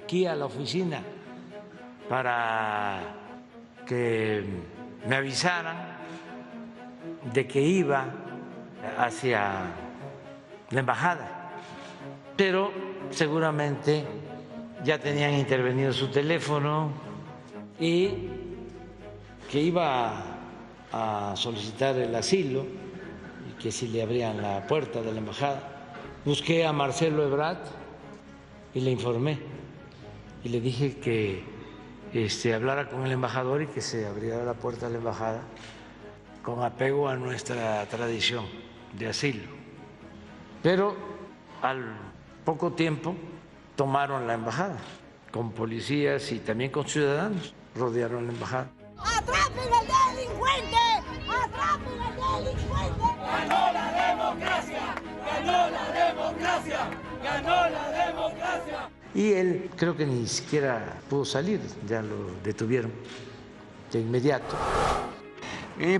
aquí a la oficina para que me avisaran de que iba hacia la embajada, pero seguramente ya tenían intervenido su teléfono y que iba a solicitar el asilo y que si le abrían la puerta de la embajada. Busqué a Marcelo Ebrard y le informé y le dije que hablara con el embajador y que se abriera la puerta de la embajada con apego a nuestra tradición de asilo. Pero al poco tiempo tomaron la embajada con policías y también con ciudadanos, rodearon la embajada. ¡Atrapen al delincuente! ¡Atrapen al delincuente! ¡Ganó la democracia! ¡Ganó la democracia! ¡Ganó la democracia! Y él creo que ni siquiera pudo salir, ya lo detuvieron de inmediato.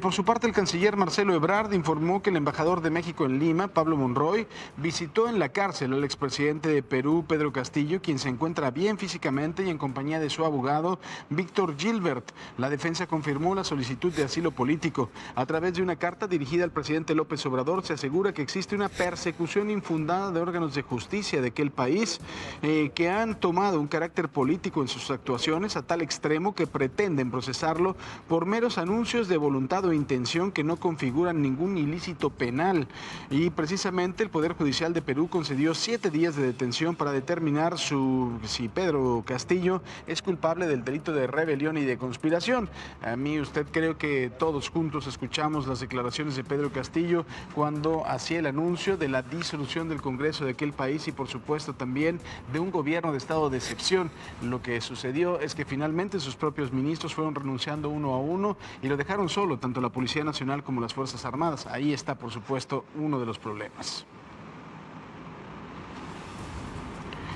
Por su parte, el canciller Marcelo Ebrard informó que el embajador de México en Lima, Pablo Monroy, visitó en la cárcel al expresidente de Perú, Pedro Castillo, quien se encuentra bien físicamente y en compañía de su abogado, Víctor Gilbert. La defensa confirmó la solicitud de asilo político. A través de una carta dirigida al presidente López Obrador, se asegura que existe una persecución infundada de órganos de justicia de aquel país que han tomado un carácter político en sus actuaciones a tal extremo que pretenden procesarlo por meros anuncios de voluntad o intención que no configuran ningún ilícito penal. Y precisamente el Poder Judicial de Perú concedió 7 días de detención para determinar si Pedro Castillo es culpable del delito de rebelión y de conspiración. A mí usted creo que todos juntos escuchamos las declaraciones de Pedro Castillo cuando hacía el anuncio de la disolución del Congreso de aquel país y por supuesto también de un gobierno de estado de excepción. Lo que sucedió es que finalmente sus propios ministros fueron renunciando uno a uno y lo dejaron solo, tanto la Policía Nacional como las Fuerzas Armadas. Ahí está, por supuesto, uno de los problemas.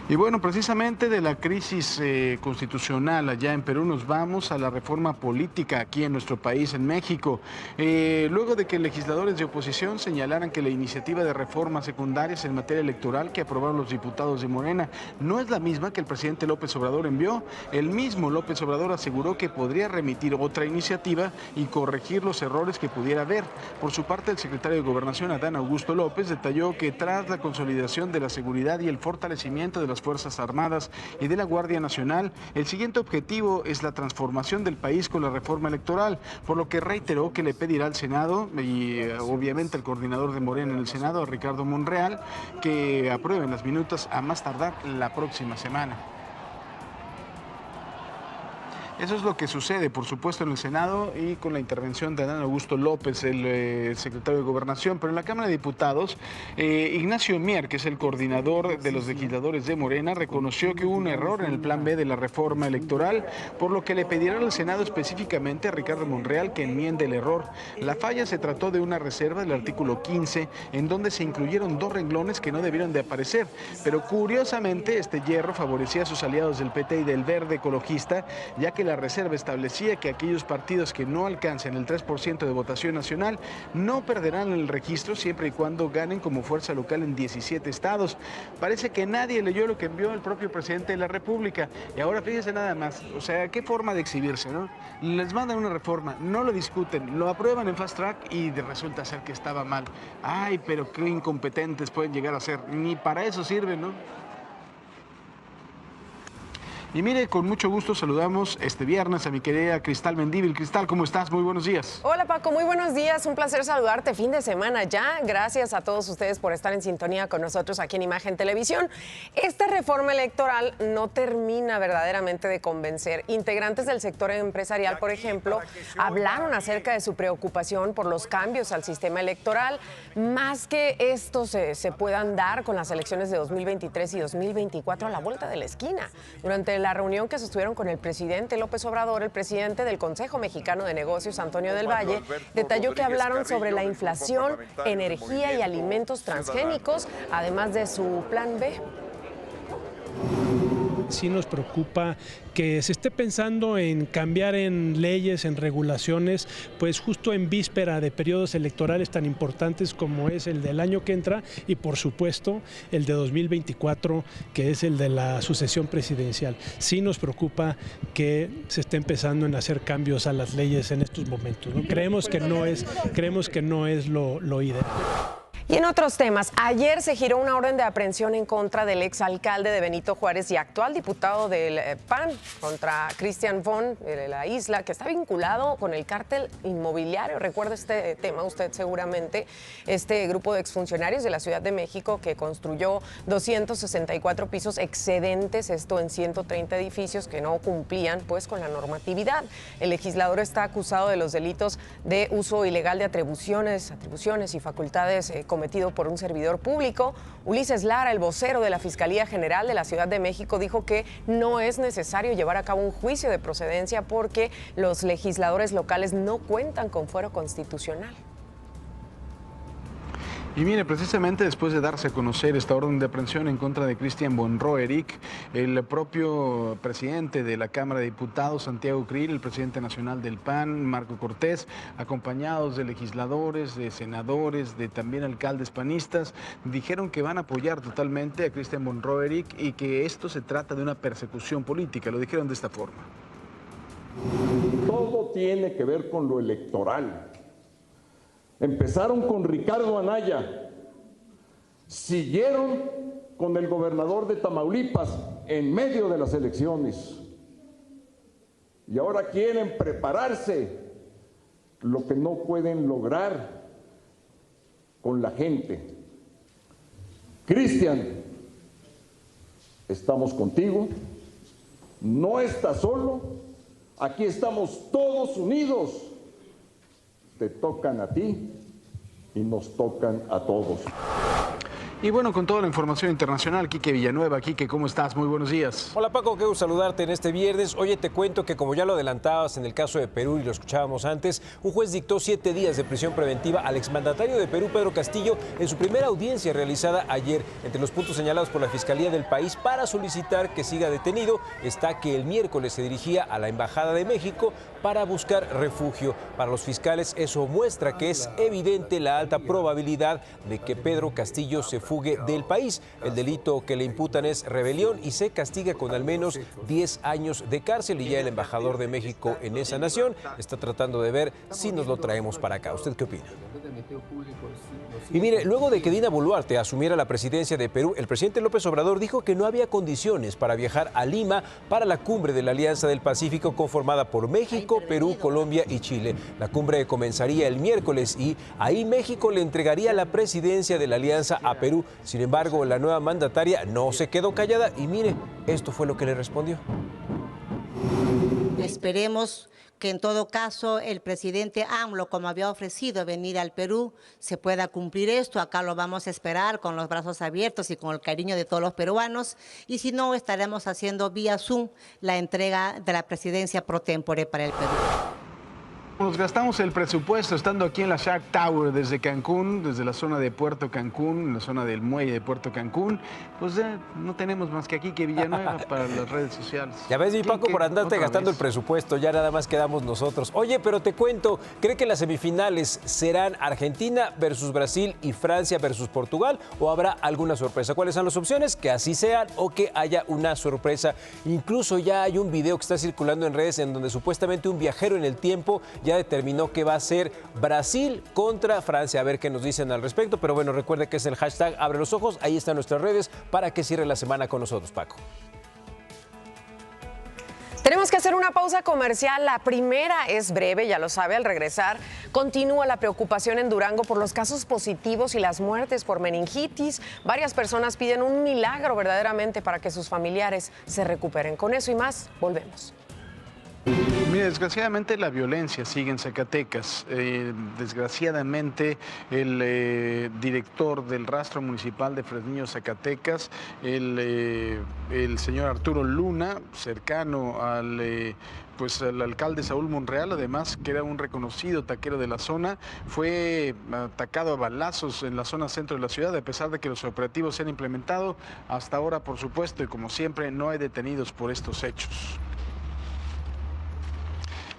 Y bueno, precisamente de la crisis constitucional allá en Perú nos vamos a la reforma política aquí en nuestro país, en México. Luego de que legisladores de oposición señalaran que la iniciativa de reformas secundarias en materia electoral que aprobaron los diputados de Morena no es la misma que el presidente López Obrador envió, el mismo López Obrador aseguró que podría remitir otra iniciativa y corregir los errores que pudiera haber. Por su parte, el secretario de Gobernación, Adán Augusto López, detalló que tras la consolidación de la seguridad y el fortalecimiento de las Fuerzas Armadas y de la Guardia Nacional, el siguiente objetivo es la transformación del país con la reforma electoral, por lo que reiteró que le pedirá al Senado y obviamente al coordinador de Morena en el Senado, a Ricardo Monreal, que aprueben las minutas a más tardar la próxima semana. Eso es lo que sucede, por supuesto, en el Senado y con la intervención de Adán Augusto López, el secretario de Gobernación. Pero en la Cámara de Diputados, Ignacio Mier, que es el coordinador de los legisladores de Morena, reconoció que hubo un error en el plan B de la reforma electoral, por lo que le pedirán al Senado específicamente a Ricardo Monreal que enmiende el error. La falla se trató de una reserva del artículo 15, en donde se incluyeron 2 renglones que no debieron de aparecer. Pero curiosamente, este hierro favorecía a sus aliados del PT y del Verde Ecologista, ya que la reserva establecía que aquellos partidos que no alcancen el 3% de votación nacional no perderán el registro siempre y cuando ganen como fuerza local en 17 estados. Parece que nadie leyó lo que envió el propio presidente de la República. Y ahora fíjense nada más, o sea, qué forma de exhibirse, ¿no? Les mandan una reforma, no lo discuten, lo aprueban en fast track y resulta ser que estaba mal. Ay, pero qué incompetentes pueden llegar a ser, ni para eso sirven, ¿no? Y mire, con mucho gusto saludamos este viernes a mi querida Cristal Mendívil. Cristal, ¿cómo estás? Muy buenos días. Hola Paco, muy buenos días. Un placer saludarte. Fin de semana ya. Gracias a todos ustedes por estar en sintonía con nosotros aquí en Imagen Televisión. Esta reforma electoral no termina verdaderamente de convencer. Integrantes del sector empresarial, por ejemplo, hablaron acerca de su preocupación por los cambios al sistema electoral, más que estos se puedan dar con las elecciones de 2023 y 2024 a la vuelta de la esquina. Durante la reunión que sostuvieron con el presidente López Obrador, el presidente del Consejo Mexicano de Negocios, Antonio del Valle, detalló que hablaron sobre la inflación, energía y alimentos transgénicos, además de su plan B. sí nos preocupa que se esté pensando en cambiar en leyes, en regulaciones, pues justo en víspera de periodos electorales tan importantes como es el del año que entra y por supuesto el de 2024, que es el de la sucesión presidencial. Sí nos preocupa que se esté empezando en hacer cambios a las leyes en estos momentos, ¿no? Creemos que no es lo ideal. Y en otros temas, ayer se giró una orden de aprehensión en contra del exalcalde de Benito Juárez y actual diputado del PAN, contra Cristian Von de la Isla, que está vinculado con el cártel inmobiliario. Recuerda este tema usted seguramente, este grupo de exfuncionarios de la Ciudad de México que construyó 264 pisos excedentes, esto en 130 edificios que no cumplían pues con la normatividad. El legislador está acusado de los delitos de uso ilegal de atribuciones y facultades cometido por un servidor público. Ulises Lara, el vocero de la Fiscalía General de la Ciudad de México, dijo que no es necesario llevar a cabo un juicio de procedencia porque los legisladores locales no cuentan con fuero constitucional. Y mire, precisamente después de darse a conocer esta orden de aprehensión en contra de Cristian Von Roerich, el propio presidente de la Cámara de Diputados, Santiago Krill, el presidente nacional del PAN, Marco Cortés, acompañados de legisladores, de senadores, de también alcaldes panistas, dijeron que van a apoyar totalmente a Cristian Von Roerich y que esto se trata de una persecución política. Lo dijeron de esta forma. Todo tiene que ver con lo electoral. Empezaron con Ricardo Anaya, siguieron con el gobernador de Tamaulipas en medio de las elecciones y ahora quieren prepararse, lo que no pueden lograr con la gente. Cristian, estamos contigo, no estás solo, aquí estamos todos unidos. Te tocan a ti y nos tocan a todos. Y bueno, con toda la información internacional, Quique Villanueva. Quique, ¿cómo estás? Muy buenos días. Hola Paco, qué gusto saludarte en este viernes. Oye, te cuento que como ya lo adelantabas en el caso de Perú y lo escuchábamos antes, un juez dictó 7 días de prisión preventiva al exmandatario de Perú, Pedro Castillo, en su primera audiencia realizada ayer. Entre los puntos señalados por la Fiscalía del país para solicitar que siga detenido está que el miércoles se dirigía a la Embajada de México para buscar refugio. Para los fiscales eso muestra que es evidente la alta probabilidad de que Pedro Castillo se fugue del país. El delito que le imputan es rebelión y se castiga con al menos 10 años de cárcel y ya el embajador de México en esa nación está tratando de ver si nos lo traemos para acá. ¿Usted qué opina? Y mire, luego de que Dina Boluarte asumiera la presidencia de Perú, el presidente López Obrador dijo que no había condiciones para viajar a Lima para la cumbre de la Alianza del Pacífico conformada por México, Perú, Colombia y Chile. La cumbre comenzaría el miércoles y ahí México le entregaría la presidencia de la Alianza a Perú. Sin embargo, la nueva mandataria no se quedó callada y mire, esto fue lo que le respondió. Esperemos que en todo caso el presidente AMLO, como había ofrecido venir al Perú, se pueda cumplir esto. Acá lo vamos a esperar con los brazos abiertos y con el cariño de todos los peruanos. Y si no, estaremos haciendo vía Zoom la entrega de la presidencia pro tempore para el Perú. Nos gastamos el presupuesto estando aquí en la Shark Tower desde Cancún, desde la zona de Puerto Cancún, en la zona del muelle de Puerto Cancún. Pues no tenemos más que aquí que Villanueva para las redes sociales. Ya ves, mi Paco, por andarte gastando el presupuesto, ya nada más quedamos nosotros. Oye, pero te cuento, ¿cree que las semifinales serán Argentina versus Brasil y Francia versus Portugal o habrá alguna sorpresa? ¿Cuáles son las opciones? Que así sean o que haya una sorpresa. Incluso ya hay un video que está circulando en redes en donde supuestamente un viajero en el tiempo ya determinó que va a ser Brasil contra Francia. A ver qué nos dicen al respecto, pero bueno, recuerde que es el hashtag Abre los Ojos, ahí están nuestras redes para que cierre la semana con nosotros, Paco. Tenemos que hacer una pausa comercial. La primera es breve, ya lo sabe, al regresar continúa la preocupación en Durango por los casos positivos y las muertes por meningitis. Varias personas piden un milagro verdaderamente para que sus familiares se recuperen. Con eso y más, volvemos. Mira, desgraciadamente la violencia sigue en Zacatecas. Desgraciadamente el director del rastro municipal de Fresnillo, Zacatecas, el señor Arturo Luna, cercano al alcalde Saúl Monreal, además que era un reconocido taquero de la zona, fue atacado a balazos en la zona centro de la ciudad. A pesar de que los operativos se han implementado, hasta ahora, por supuesto, y como siempre, no hay detenidos por estos hechos.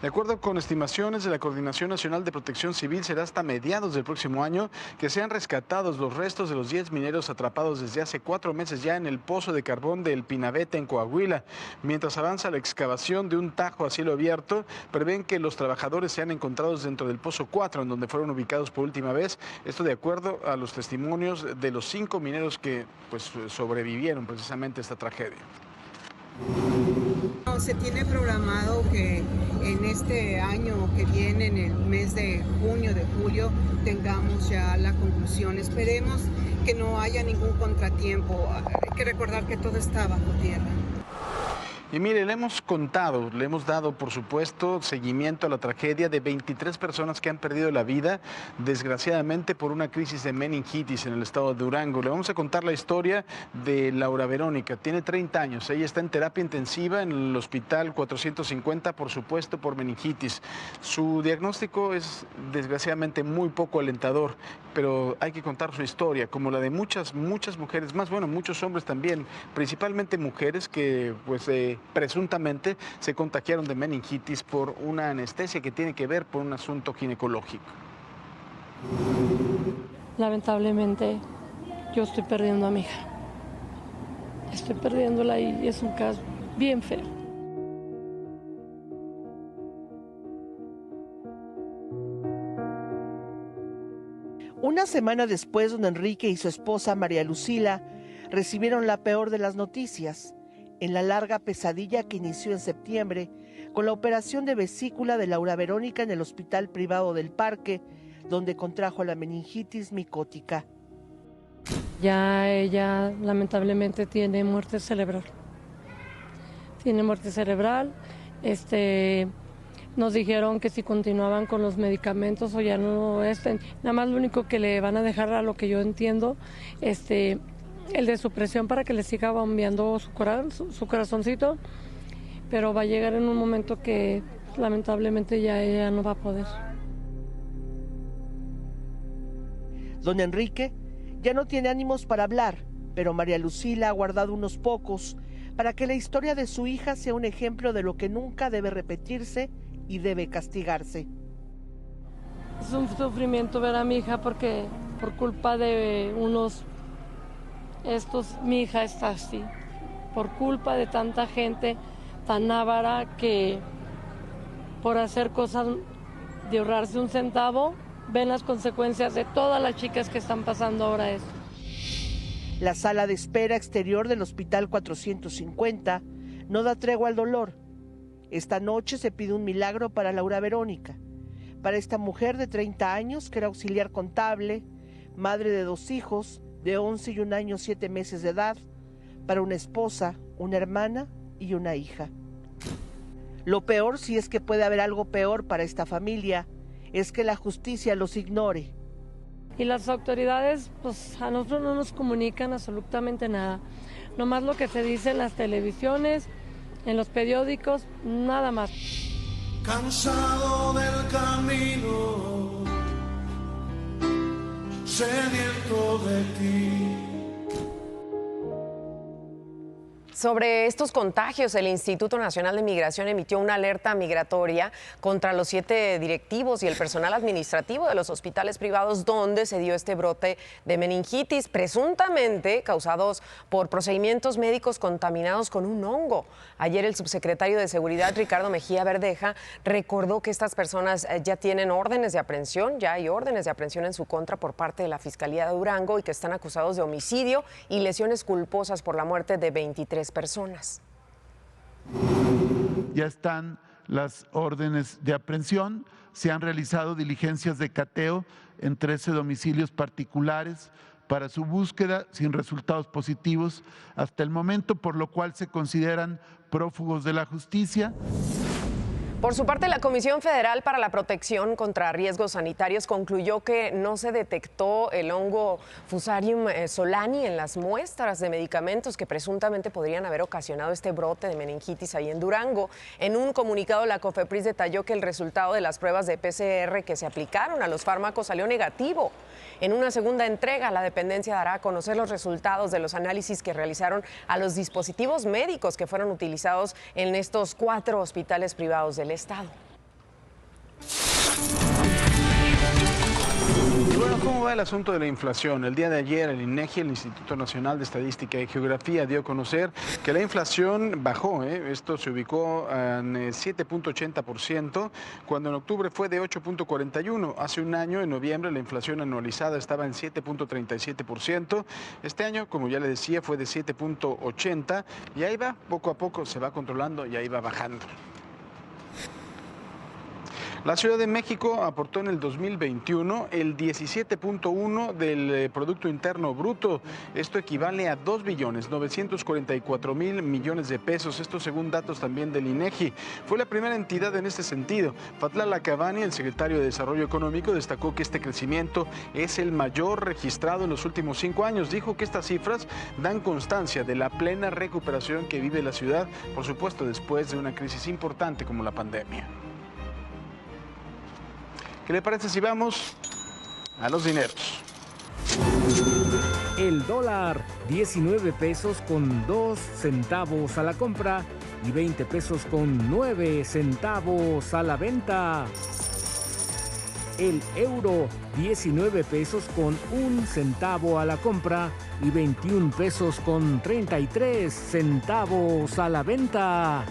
De acuerdo con estimaciones de la Coordinación Nacional de Protección Civil, será hasta mediados del próximo año que sean rescatados los restos de los 10 mineros atrapados desde hace 4 meses ya en el pozo de carbón del Pinabete en Coahuila. Mientras avanza la excavación de un tajo a cielo abierto, prevén que los trabajadores sean encontrados dentro del pozo 4, en donde fueron ubicados por última vez. Esto de acuerdo a los testimonios de los 5 mineros que sobrevivieron precisamente a esta tragedia. Se tiene programado que en este año que viene, en el mes de junio, de julio, tengamos ya la conclusión. Esperemos que no haya ningún contratiempo. Hay que recordar que todo está bajo tierra. Y mire, le hemos dado, por supuesto, seguimiento a la tragedia de 23 personas que han perdido la vida, desgraciadamente, por una crisis de meningitis en el estado de Durango. Le vamos a contar la historia de Laura Verónica. Tiene 30 años. Ella está en terapia intensiva en el hospital 450, por supuesto, por meningitis. Su diagnóstico es, desgraciadamente, muy poco alentador, pero hay que contar su historia, como la de muchas mujeres, muchos hombres también, principalmente mujeres que, presuntamente se contagiaron de meningitis por una anestesia que tiene que ver por un asunto ginecológico. Lamentablemente, yo estoy perdiendo a mi hija. Estoy perdiéndola y es un caso bien feo. Una semana después, don Enrique y su esposa María Lucila recibieron la peor de las noticias en la larga pesadilla que inició en septiembre con la operación de vesícula de Laura Verónica en el Hospital Privado del Parque, donde contrajo la meningitis micótica. Ya ella lamentablemente tiene muerte cerebral. Nos dijeron que si continuaban con los medicamentos o ya no, nada más lo único que le van a dejar, a lo que yo entiendo, el de supresión para que le siga bombeando su corazoncito, pero va a llegar en un momento que lamentablemente ya ella no va a poder. Don Enrique ya no tiene ánimos para hablar, pero María Lucila ha guardado unos pocos para que la historia de su hija sea un ejemplo de lo que nunca debe repetirse y debe castigarse. Es un sufrimiento ver a mi hija porque por culpa de mi hija está así, por culpa de tanta gente tan avara que por hacer cosas de ahorrarse un centavo, ven las consecuencias de todas las chicas que están pasando ahora eso. La sala de espera exterior del Hospital 450 no da tregua al dolor. Esta noche se pide un milagro para Laura Verónica, para esta mujer de 30 años que era auxiliar contable, madre de 2 hijos, de 11 y 1 año 7 meses de edad, para una esposa, una hermana y una hija. Lo peor, si es que puede haber algo peor para esta familia, es que la justicia los ignore. Y las autoridades, a nosotros no nos comunican absolutamente nada. Nomás lo que se dice en las televisiones, en los periódicos, nada más. Cansado del camino, sediento de ti. Sobre estos contagios, el Instituto Nacional de Migración emitió una alerta migratoria contra los 7 directivos y el personal administrativo de los hospitales privados donde se dio este brote de meningitis, presuntamente causados por procedimientos médicos contaminados con un hongo. Ayer el subsecretario de Seguridad, Ricardo Mejía Verdeja, recordó que estas personas ya tienen órdenes de aprehensión, ya hay órdenes de aprehensión en su contra por parte de la Fiscalía de Durango y que están acusados de homicidio y lesiones culposas por la muerte de 23 personas. Ya están las órdenes de aprehensión, se han realizado diligencias de cateo en 13 domicilios particulares para su búsqueda sin resultados positivos hasta el momento, por lo cual se consideran prófugos de la justicia. Por su parte, la Comisión Federal para la Protección contra Riesgos Sanitarios concluyó que no se detectó el hongo Fusarium solani en las muestras de medicamentos que presuntamente podrían haber ocasionado este brote de meningitis ahí en Durango. En un comunicado, la COFEPRIS detalló que el resultado de las pruebas de PCR que se aplicaron a los fármacos salió negativo. En una segunda entrega, la dependencia dará a conocer los resultados de los análisis que realizaron a los dispositivos médicos que fueron utilizados en estos 4 hospitales privados del estado. Y bueno, ¿cómo va el asunto de la inflación? El día de ayer el INEGI, el Instituto Nacional de Estadística y Geografía, dio a conocer que la inflación bajó. Esto se ubicó en 7.80%, cuando en octubre fue de 8.41%. Hace un año, en noviembre, la inflación anualizada estaba en 7.37%. Este año, como ya le decía, fue de 7.80%, y ahí va, poco a poco se va controlando y ahí va bajando. La Ciudad de México aportó en el 2021 el 17.1% del Producto Interno Bruto. Esto equivale a 2.944.000 millones de pesos. Esto según datos también del INEGI. Fue la primera entidad en este sentido. Fatlala Cavani, el secretario de Desarrollo Económico, destacó que este crecimiento es el mayor registrado en los últimos 5 años. Dijo que estas cifras dan constancia de la plena recuperación que vive la ciudad, por supuesto después de una crisis importante como la pandemia. ¿Qué le parece si vamos a los dineros? El dólar, 19 pesos con 2 centavos a la compra y 20 pesos con 9 centavos a la venta. El euro, 19 pesos con 1 centavo a la compra y 21 pesos con 33 centavos a la venta.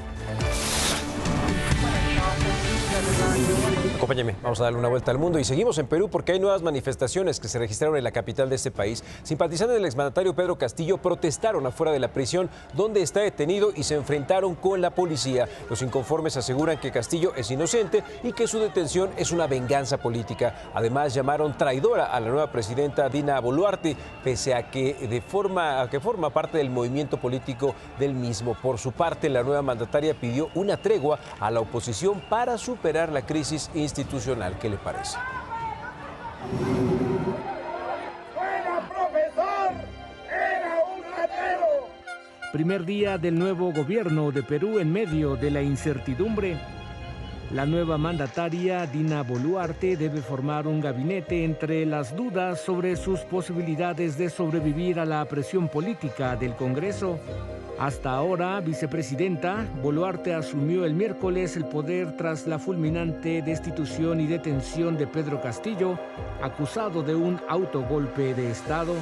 Acompáñeme, vamos a darle una vuelta al mundo y seguimos en Perú porque hay nuevas manifestaciones que se registraron en la capital de este país. Simpatizantes del exmandatario Pedro Castillo protestaron afuera de la prisión donde está detenido y se enfrentaron con la policía. Los inconformes aseguran que Castillo es inocente y que su detención es una venganza política. Además, llamaron traidora a la nueva presidenta Dina Boluarte, pese a que forma parte del movimiento político del mismo. Por su parte, la nueva mandataria pidió una tregua a la oposición para superar la crisis institucional. ¿Qué le parece? ¡Fuera, profesor! ¡Era un ratero! Primer día del nuevo gobierno de Perú en medio de la incertidumbre. La nueva mandataria, Dina Boluarte, debe formar un gabinete entre las dudas sobre sus posibilidades de sobrevivir a la presión política del Congreso. Hasta ahora, vicepresidenta, Boluarte asumió el miércoles el poder tras la fulminante destitución y detención de Pedro Castillo, acusado de un autogolpe de Estado.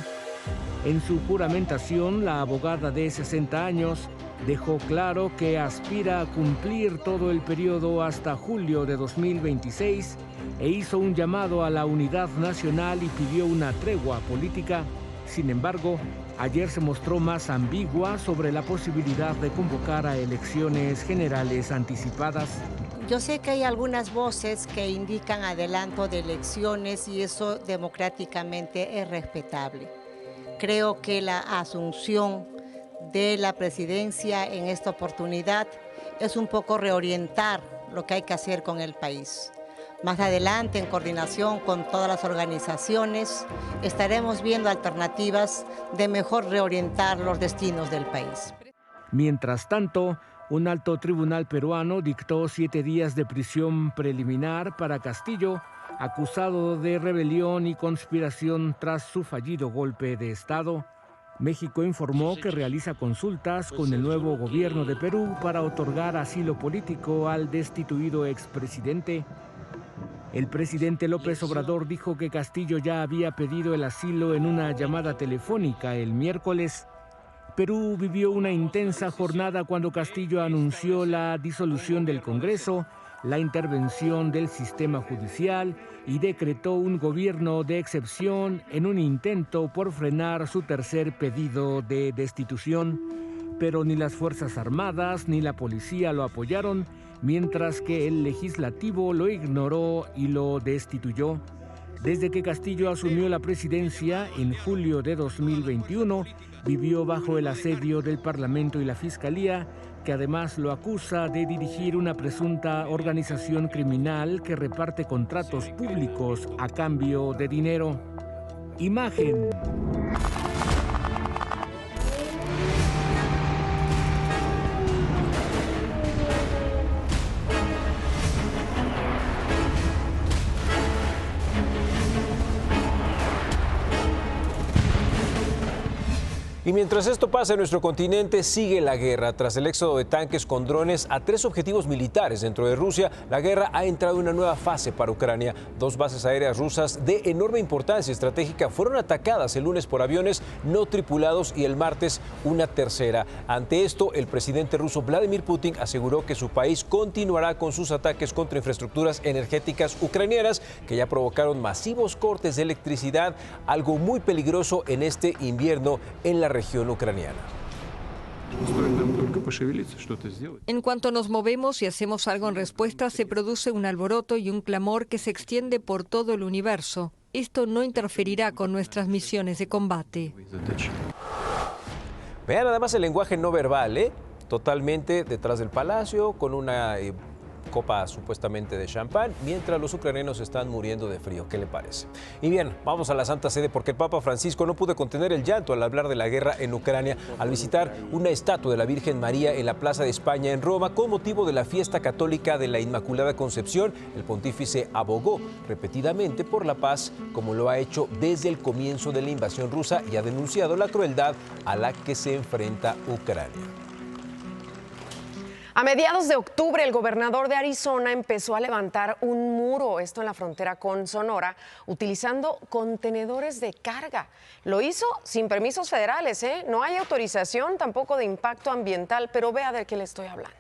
En su juramentación, la abogada de 60 años dejó claro que aspira a cumplir todo el periodo hasta julio de 2026 e hizo un llamado a la unidad nacional y pidió una tregua política. Sin embargo, ayer se mostró más ambigua sobre la posibilidad de convocar a elecciones generales anticipadas. Yo sé que hay algunas voces que indican adelanto de elecciones y eso democráticamente es respetable. Creo que la asunción de la presidencia en esta oportunidad es un poco reorientar lo que hay que hacer con el país. Más adelante, en coordinación con todas las organizaciones, estaremos viendo alternativas de mejor reorientar los destinos del país. Mientras tanto, un alto tribunal peruano dictó 7 días de prisión preliminar para Castillo, acusado de rebelión y conspiración tras su fallido golpe de Estado. México informó que realiza consultas con el nuevo gobierno de Perú para otorgar asilo político al destituido expresidente. El presidente López Obrador dijo que Castillo ya había pedido el asilo en una llamada telefónica el miércoles. Perú vivió una intensa jornada cuando Castillo anunció la disolución del Congreso, la intervención del sistema judicial y decretó un gobierno de excepción en un intento por frenar su tercer pedido de destitución. Pero ni las Fuerzas Armadas ni la policía lo apoyaron, mientras que el legislativo lo ignoró y lo destituyó. Desde que Castillo asumió la presidencia en julio de 2021, vivió bajo el asedio del Parlamento y la Fiscalía, que además lo acusa de dirigir una presunta organización criminal que reparte contratos públicos a cambio de dinero. Imagen. Y mientras esto pasa en nuestro continente, sigue la guerra. Tras el éxodo de tanques con drones a 3 objetivos militares dentro de Rusia, la guerra ha entrado en una nueva fase para Ucrania. 2 bases aéreas rusas de enorme importancia estratégica fueron atacadas el lunes por aviones no tripulados y el martes una tercera. Ante esto, el presidente ruso Vladimir Putin aseguró que su país continuará con sus ataques contra infraestructuras energéticas ucranianas que ya provocaron masivos cortes de electricidad, algo muy peligroso en este invierno en la región ucraniana. En cuanto nos movemos y hacemos algo en respuesta, se produce un alboroto y un clamor que se extiende por todo el universo. Esto no interferirá con nuestras misiones de combate. Vean nada más el lenguaje no verbal, totalmente detrás del palacio, con una copa supuestamente de champán, mientras los ucranianos están muriendo de frío. ¿Qué le parece? Y bien, vamos a la Santa Sede porque el Papa Francisco no pudo contener el llanto al hablar de la guerra en Ucrania al visitar una estatua de la Virgen María en la Plaza de España en Roma con motivo de la fiesta católica de la Inmaculada Concepción. El pontífice abogó repetidamente por la paz, como lo ha hecho desde el comienzo de la invasión rusa, y ha denunciado la crueldad a la que se enfrenta Ucrania. A mediados de octubre, el gobernador de Arizona empezó a levantar un muro, esto en la frontera con Sonora, utilizando contenedores de carga. Lo hizo sin permisos federales, No hay autorización tampoco de impacto ambiental, pero vea de qué le estoy hablando.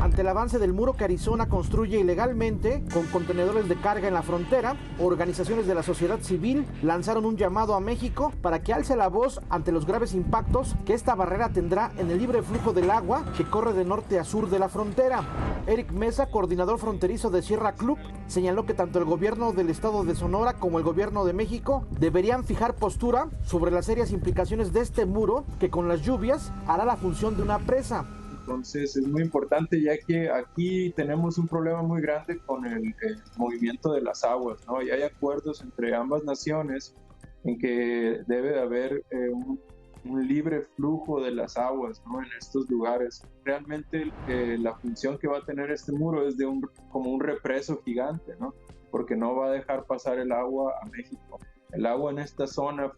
Ante el avance del muro que Arizona construye ilegalmente con contenedores de carga en la frontera, organizaciones de la sociedad civil lanzaron un llamado a México para que alce la voz ante los graves impactos que esta barrera tendrá en el libre flujo del agua que corre de norte a sur de la frontera. Eric Mesa, coordinador fronterizo de Sierra Club, señaló que tanto el gobierno del estado de Sonora como el gobierno de México deberían fijar postura sobre las serias implicaciones de este muro que con las lluvias hará la función de una presa. Entonces es muy importante, ya que aquí tenemos un problema muy grande con el movimiento de las aguas, ¿no? Y hay acuerdos entre ambas naciones en que debe de haber un libre flujo de las aguas, ¿no? En estos lugares. Realmente la función que va a tener este muro es como un represo gigante, ¿no? Porque no va a dejar pasar el agua a México. El agua en esta zona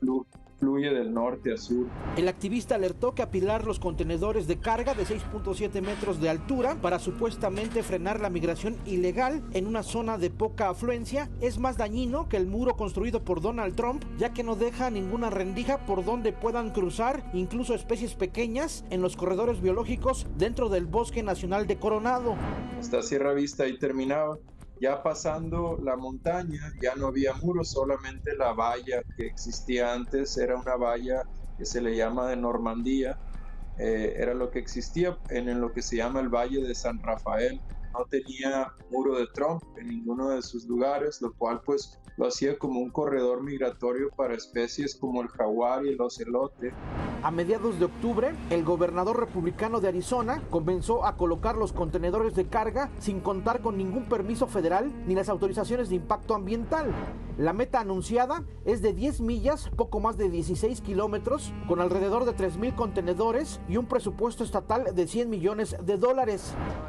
fluye del norte a sur. El activista alertó que apilar los contenedores de carga de 6.7 metros de altura para supuestamente frenar la migración ilegal en una zona de poca afluencia es más dañino que el muro construido por Donald Trump, ya que no deja ninguna rendija por donde puedan cruzar incluso especies pequeñas en los corredores biológicos dentro del Bosque Nacional de Coronado. Hasta Sierra Vista ahí terminaba. Ya pasando la montaña, ya no había muros, solamente la valla que existía antes era una valla que se le llama de Normandía, era lo que existía en lo que se llama el Valle de San Rafael. No tenía muro de Trump en ninguno de sus lugares, lo cual pues lo hacía como un corredor migratorio para especies como el jaguar y el ocelote. A mediados de octubre, el gobernador republicano de Arizona comenzó a colocar los contenedores de carga sin contar con ningún permiso federal ni las autorizaciones de impacto ambiental. La meta anunciada es de 10 millas, poco más de 16 kilómetros, con alrededor de 3,000 contenedores y un presupuesto estatal de $100 millones.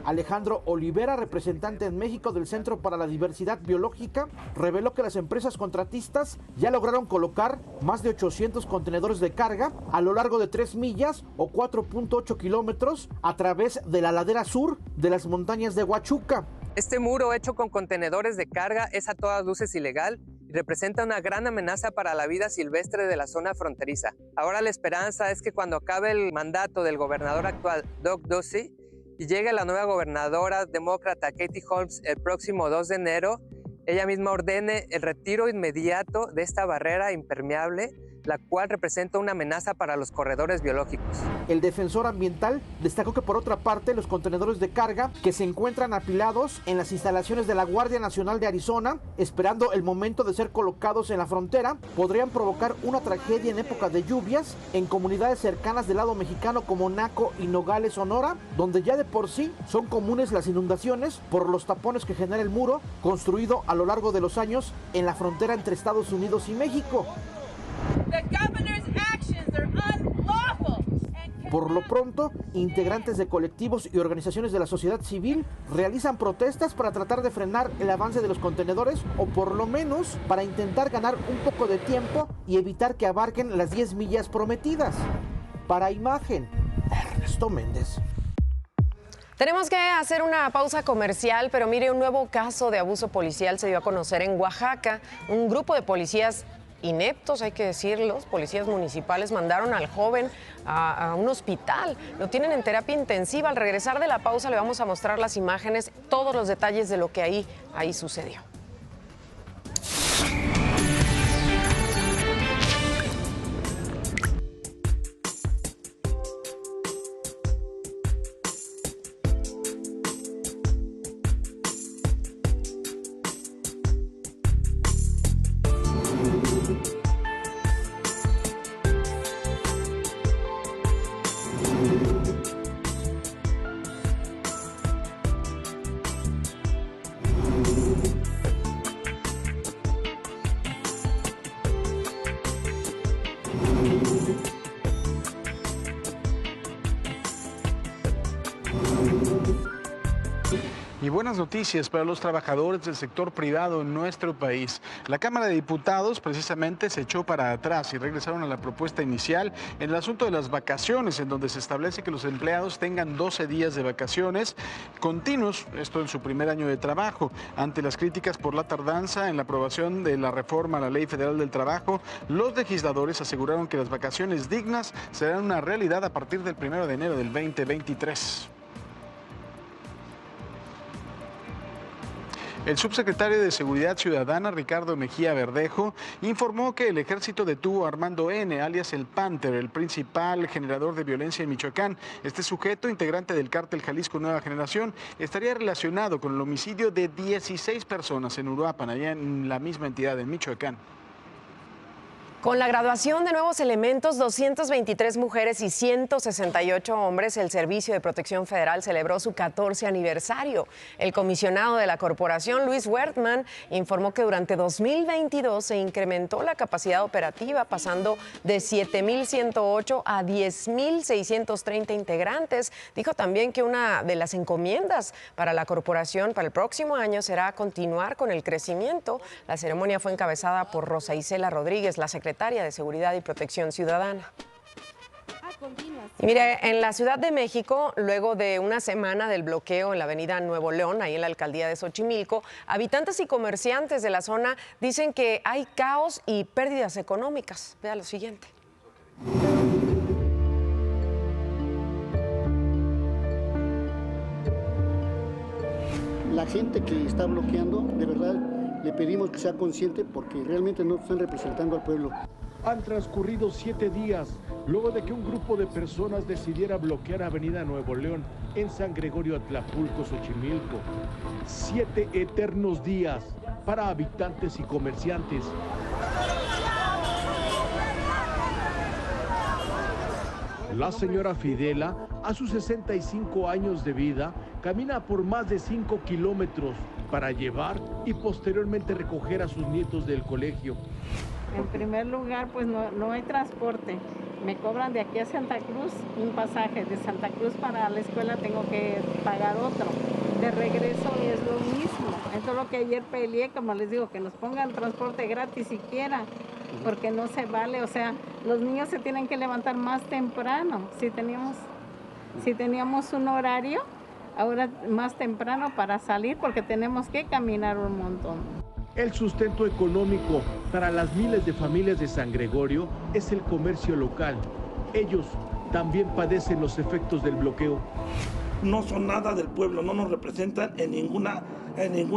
Alejandro Olivera, representante en México del Centro para la Diversidad Biológica, reveló que las empresas contratistas ya lograron colocar más de 800 contenedores de carga a lo largo de 3 millas o 4.8 kilómetros a través de la ladera sur de las montañas de Huachuca. Este muro hecho con contenedores de carga es a todas luces ilegal y representa una gran amenaza para la vida silvestre de la zona fronteriza. Ahora la esperanza es que cuando acabe el mandato del gobernador actual, Doug Ducey, y llegue la nueva gobernadora demócrata Katie Holmes el próximo 2 de enero, ella misma ordene el retiro inmediato de esta barrera impermeable, la cual representa una amenaza para los corredores biológicos. El defensor ambiental destacó que por otra parte los contenedores de carga que se encuentran apilados en las instalaciones de la Guardia Nacional de Arizona, esperando el momento de ser colocados en la frontera, podrían provocar una tragedia en época de lluvias en comunidades cercanas del lado mexicano como Naco y Nogales, Sonora, donde ya de por sí son comunes las inundaciones por los tapones que genera el muro construido a lo largo de los años en la frontera entre Estados Unidos y México. Por lo pronto, integrantes de colectivos y organizaciones de la sociedad civil realizan protestas para tratar de frenar el avance de los contenedores o por lo menos para intentar ganar un poco de tiempo y evitar que abarquen las 10 millas prometidas. Para Imagen, Ernesto Méndez. Tenemos que hacer una pausa comercial, pero mire, un nuevo caso de abuso policial se dio a conocer en Oaxaca. Un grupo de policías ineptos, hay que decirlo, policías municipales mandaron al joven a un hospital. Lo tienen en terapia intensiva. Al regresar de la pausa le vamos a mostrar las imágenes, todos los detalles de lo que ahí sucedió. Y buenas noticias para los trabajadores del sector privado en nuestro país. La Cámara de Diputados precisamente se echó para atrás y regresaron a la propuesta inicial en el asunto de las vacaciones, en donde se establece que los empleados tengan 12 días de vacaciones continuos, esto en su primer año de trabajo. Ante las críticas por la tardanza en la aprobación de la reforma a la Ley Federal del Trabajo, los legisladores aseguraron que las vacaciones dignas serán una realidad a partir del 1 de enero del 2023. El subsecretario de Seguridad Ciudadana, Ricardo Mejía Verdejo, informó que el ejército detuvo a Armando N., alias el Panther, el principal generador de violencia en Michoacán. Este sujeto, integrante del cártel Jalisco Nueva Generación, estaría relacionado con el homicidio de 16 personas en Uruapan, allá en la misma entidad de Michoacán. Con la graduación de nuevos elementos, 223 mujeres y 168 hombres, el Servicio de Protección Federal celebró su 14 aniversario. El comisionado de la corporación, Luis Wertmann, informó que durante 2022 se incrementó la capacidad operativa, pasando de 7.108 a 10.630 integrantes. Dijo también que una de las encomiendas para la corporación para el próximo año será continuar con el crecimiento. La ceremonia fue encabezada por Rosa Isela Rodríguez, la secretaria de Seguridad y Protección Ciudadana. Y mire, en la Ciudad de México, luego de una semana del bloqueo en la avenida Nuevo León, ahí en la alcaldía de Xochimilco, habitantes y comerciantes de la zona dicen que hay caos y pérdidas económicas. Vea lo siguiente. La gente que está bloqueando, de verdad, le pedimos que sea consciente porque realmente no están representando al pueblo. Han transcurrido 7 días luego de que un grupo de personas decidiera bloquear Avenida Nuevo León en San Gregorio Atlapulco, Xochimilco. 7 eternos días para habitantes y comerciantes. La señora Fidela, a sus 65 años de vida, camina por más de 5 kilómetros para llevar y posteriormente recoger a sus nietos del colegio. En primer lugar, pues no hay transporte. Me cobran de aquí a Santa Cruz un pasaje. De Santa Cruz para la escuela tengo que pagar otro. De regreso es lo mismo. Eso es lo que ayer peleé, como les digo, que nos pongan transporte gratis siquiera, porque no se vale. O sea, los niños se tienen que levantar más temprano. Si teníamos un horario, ahora más temprano para salir, porque tenemos que caminar un montón. El sustento económico para las miles de familias de San Gregorio es el comercio local. Ellos también padecen los efectos del bloqueo. no son nada del pueblo, no nos representan en ninguna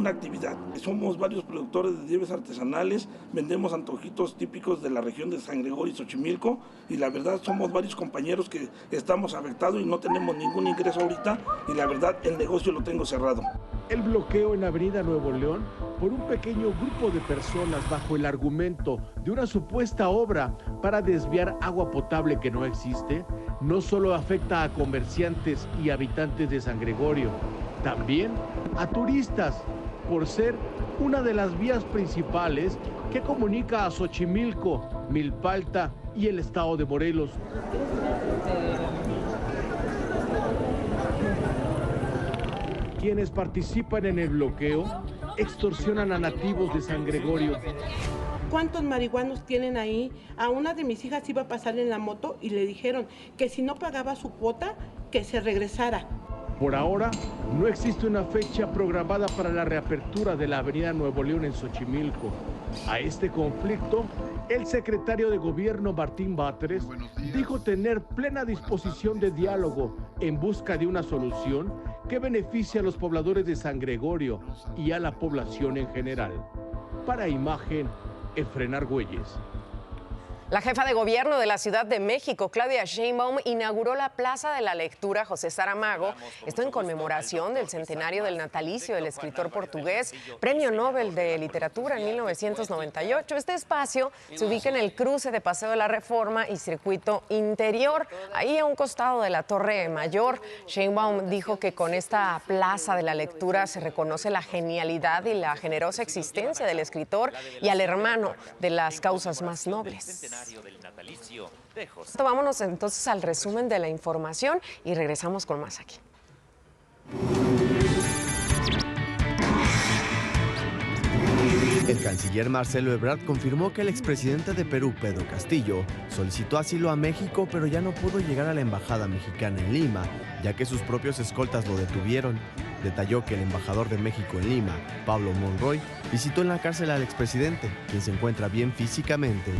actividad. Somos varios productores de nieves artesanales, vendemos antojitos típicos de la región de San Gregorio y Xochimilco, y la verdad somos varios compañeros que estamos afectados y no tenemos ningún ingreso ahorita, y la verdad el negocio lo tengo cerrado. El bloqueo en Avenida Nuevo León por un pequeño grupo de personas bajo el argumento de una supuesta obra para desviar agua potable que no existe, no solo afecta a comerciantes y habitantes de San Gregorio, también a turistas, por ser una de las vías principales que comunica a Xochimilco, Milpalta y el estado de Morelos. Quienes participan en el bloqueo extorsionan a nativos de San Gregorio. ¿Cuántos marihuanos tienen ahí? A una de mis hijas iba a pasar en la moto y le dijeron que si no pagaba su cuota, que se regresara. Por ahora, no existe una fecha programada para la reapertura de la Avenida Nuevo León en Xochimilco. A este conflicto, el secretario de Gobierno Martín Batres dijo tener plena disposición de diálogo en busca de una solución que beneficie a los pobladores de San Gregorio y a la población en general. Para Imagen, Efren Argüelles. La jefa de gobierno de la Ciudad de México, Claudia Sheinbaum, inauguró la Plaza de la Lectura José Saramago. Esto en conmemoración del centenario del natalicio del escritor portugués, Premio Nobel de Literatura en 1998. Este espacio se ubica en el cruce de Paseo de la Reforma y Circuito Interior, ahí a un costado de la Torre Mayor. Sheinbaum dijo que con esta Plaza de la Lectura se reconoce la genialidad y la generosa existencia del escritor y al hermano de las causas más nobles. Vámonos entonces al resumen de la información y regresamos con más aquí. El canciller Marcelo Ebrard confirmó que el expresidente de Perú, Pedro Castillo, solicitó asilo a México, pero ya no pudo llegar a la embajada mexicana en Lima, ya que sus propios escoltas lo detuvieron. Detalló que el embajador de México en Lima, Pablo Monroy, visitó en la cárcel al expresidente, quien se encuentra bien físicamente.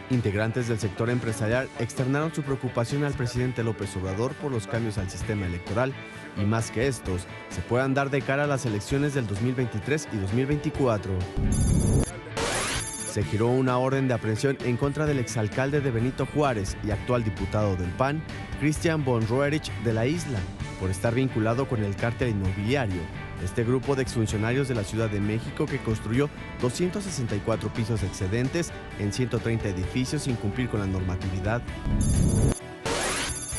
Integrantes del sector empresarial externaron su preocupación al presidente López Obrador por los cambios al sistema electoral y más que estos se puedan dar de cara a las elecciones del 2023 y 2024. Se giró una orden de aprehensión en contra del exalcalde de Benito Juárez y actual diputado del PAN, Christian von Roerich de la Isla, por estar vinculado con el cártel inmobiliario. Este grupo de exfuncionarios de la Ciudad de México que construyó 264 pisos excedentes en 130 edificios sin cumplir con la normatividad.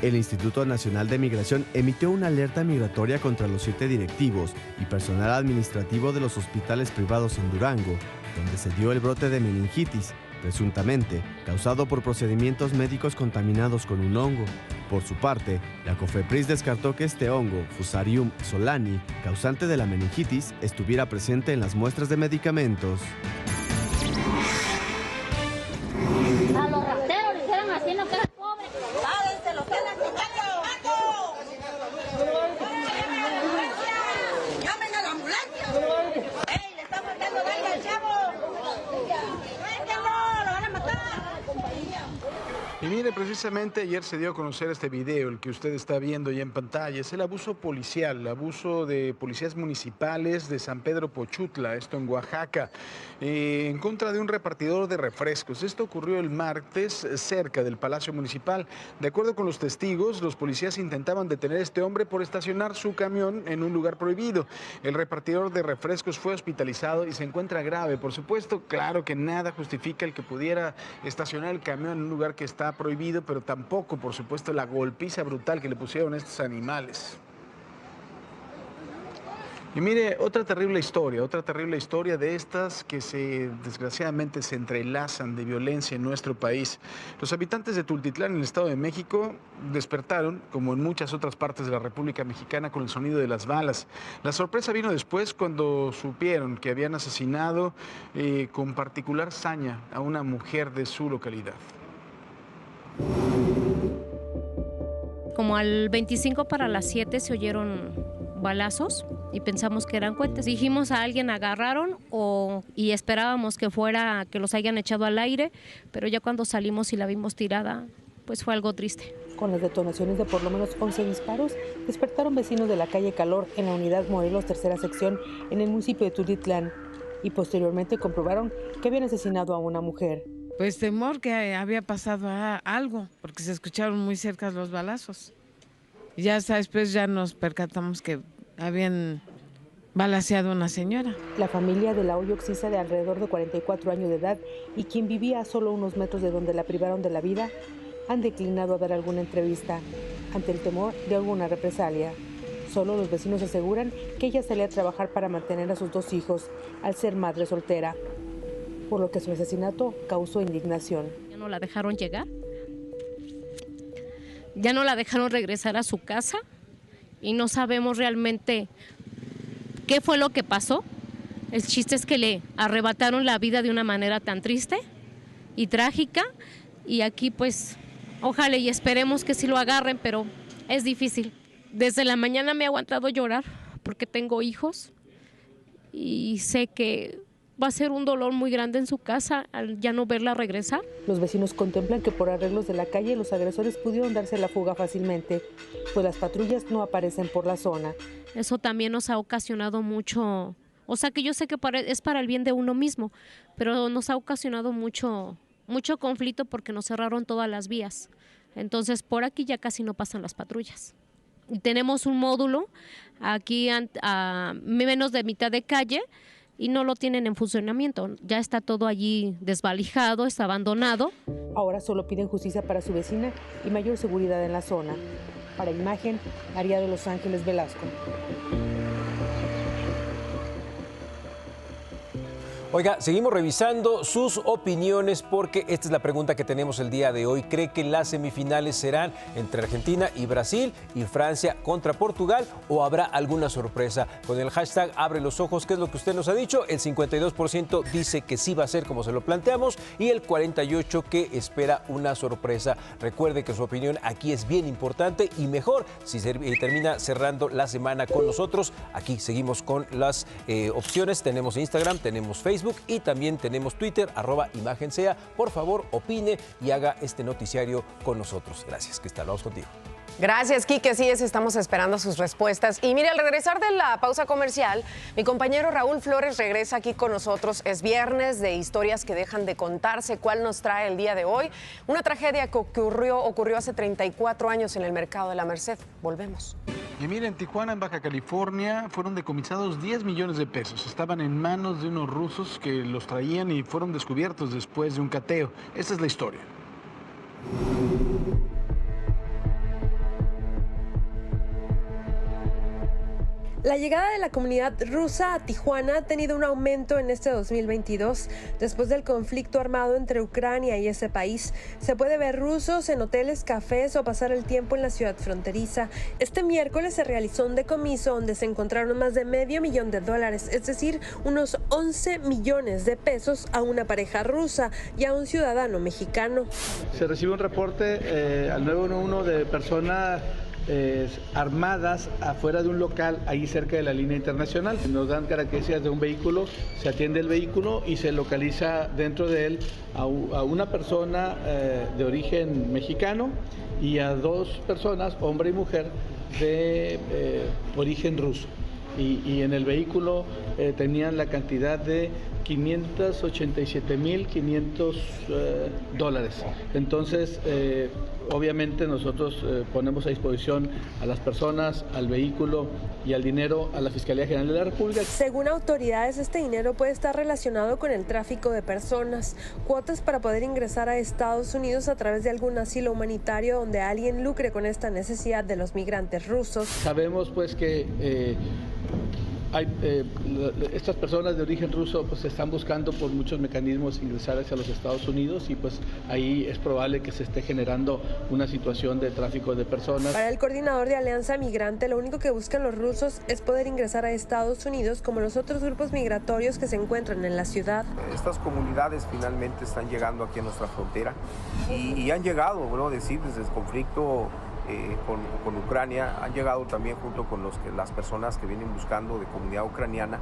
El Instituto Nacional de Migración emitió una alerta migratoria contra los 7 directivos y personal administrativo de los hospitales privados en Durango, donde se dio el brote de meningitis, presuntamente causado por procedimientos médicos contaminados con un hongo. Por su parte, la COFEPRIS descartó que este hongo, Fusarium solani, causante de la meningitis, estuviera presente en las muestras de medicamentos. A los rateros le hicieron así, no quedan pobres. ¡Pádense, los están atacando! ¡Llamen a la ambulancia! ¡Ey, le estamos dando daño al chavo! Y mire, precisamente ayer se dio a conocer este video, el que usted está viendo ya en pantalla. Es el abuso policial, el abuso de policías municipales de San Pedro Pochutla, esto en Oaxaca, en contra de un repartidor de refrescos. Esto ocurrió el martes cerca del Palacio Municipal. De acuerdo con los testigos, los policías intentaban detener a este hombre por estacionar su camión en un lugar prohibido. El repartidor de refrescos fue hospitalizado y se encuentra grave. Por supuesto, claro que nada justifica el que pudiera estacionar el camión en un lugar que está prohibido, pero tampoco, por supuesto, la golpiza brutal que le pusieron a estos animales. Y mire, otra terrible historia de estas que desgraciadamente se entrelazan de violencia en nuestro país. Los habitantes de Tultitlán, en el Estado de México, despertaron, como en muchas otras partes de la República Mexicana, con el sonido de las balas. La sorpresa vino después cuando supieron que habían asesinado con particular saña a una mujer de su localidad. Como al 25 para las 7 se oyeron balazos y pensamos que eran cohetes. Dijimos a alguien agarraron y esperábamos que los hayan echado al aire, pero ya cuando salimos y la vimos tirada, pues fue algo triste. Con las detonaciones de por lo menos 11 disparos, despertaron vecinos de la calle Calor en la unidad Morelos, tercera sección, en el municipio de Tultitlán, y posteriormente comprobaron que habían asesinado a una mujer. Pues temor que había pasado algo, porque se escucharon muy cerca los balazos. Ya hasta después ya nos percatamos que habían balaceado a una señora. La familia de la hoy oxisa, de alrededor de 44 años de edad y quien vivía a solo unos metros de donde la privaron de la vida, han declinado a dar alguna entrevista ante el temor de alguna represalia. Solo los vecinos aseguran que ella salía a trabajar para mantener a sus 2 hijos, al ser madre soltera, por lo que su asesinato causó indignación. Ya no la dejaron llegar, ya no la dejaron regresar a su casa y no sabemos realmente qué fue lo que pasó. El chiste es que le arrebataron la vida de una manera tan triste y trágica, y aquí pues ojalá y esperemos que sí lo agarren, pero es difícil. Desde la mañana me he aguantado llorar porque tengo hijos y sé que va a ser un dolor muy grande en su casa al ya no verla regresar. Los vecinos contemplan que por arreglos de la calle los agresores pudieron darse la fuga fácilmente, pues las patrullas no aparecen por la zona. Eso también nos ha ocasionado mucho, o sea que yo sé que es para el bien de uno mismo, pero nos ha ocasionado mucho conflicto porque nos cerraron todas las vías. Entonces por aquí ya casi no pasan las patrullas. Y tenemos un módulo aquí a menos de mitad de calle y no lo tienen en funcionamiento. Ya está todo allí desvalijado, está abandonado. Ahora solo piden justicia para su vecina y mayor seguridad en la zona. Para Imagen, María de Los Ángeles Velasco. Oiga, seguimos revisando sus opiniones porque esta es la pregunta que tenemos el día de hoy. ¿Cree que las semifinales serán entre Argentina y Brasil y Francia contra Portugal o habrá alguna sorpresa? Con el hashtag Abre los Ojos, ¿qué es lo que usted nos ha dicho? El 52% dice que sí va a ser como se lo planteamos y el 48% que espera una sorpresa. Recuerde que su opinión aquí es bien importante y mejor si termina cerrando la semana con nosotros. Aquí seguimos con las opciones. Tenemos Instagram, tenemos Facebook y también tenemos Twitter, @ImagenSea. Por favor, opine y haga este noticiario con nosotros. Gracias, Cristal. Vamos contigo. Gracias, Quique. Sí, estamos esperando sus respuestas. Y mire, al regresar de la pausa comercial, mi compañero Raúl Flores regresa aquí con nosotros. Es viernes de historias que dejan de contarse. ¿Cuál nos trae el día de hoy? Una tragedia que ocurrió hace 34 años en el mercado de la Merced. Volvemos. Y mira, en Tijuana, en Baja California, fueron decomisados 10 millones de pesos. Estaban en manos de unos rusos que los traían y fueron descubiertos después de un cateo. Esta es la historia. La llegada de la comunidad rusa a Tijuana ha tenido un aumento en este 2022. Después del conflicto armado entre Ucrania y ese país, se puede ver rusos en hoteles, cafés o pasar el tiempo en la ciudad fronteriza. Este miércoles se realizó un decomiso donde se encontraron más de $500,000, es decir, unos 11 millones de pesos a una pareja rusa y a un ciudadano mexicano. Se recibe un reporte al 911 de personas armadas afuera de un local ahí cerca de la línea internacional. Nos dan características de un vehículo, se atiende el vehículo y se localiza dentro de él a una persona de origen mexicano y a 2 personas, hombre y mujer, de origen ruso. Y en el vehículo tenían la cantidad de $587,500. Entonces, obviamente nosotros ponemos a disposición a las personas, al vehículo y al dinero a la Fiscalía General de la República. Según autoridades, este dinero puede estar relacionado con el tráfico de personas, cuotas para poder ingresar a Estados Unidos a través de algún asilo humanitario donde alguien lucre con esta necesidad de los migrantes rusos. Sabemos pues que estas personas de origen ruso pues están buscando por muchos mecanismos ingresar hacia los Estados Unidos y pues ahí es probable que se esté generando una situación de tráfico de personas. Para el coordinador de Alianza Migrante, lo único que buscan los rusos es poder ingresar a Estados Unidos como los otros grupos migratorios que se encuentran en la ciudad. Estas comunidades finalmente están llegando aquí a nuestra frontera y han llegado, desde el conflicto con Ucrania, han llegado también junto con las personas que vienen buscando de comunidad ucraniana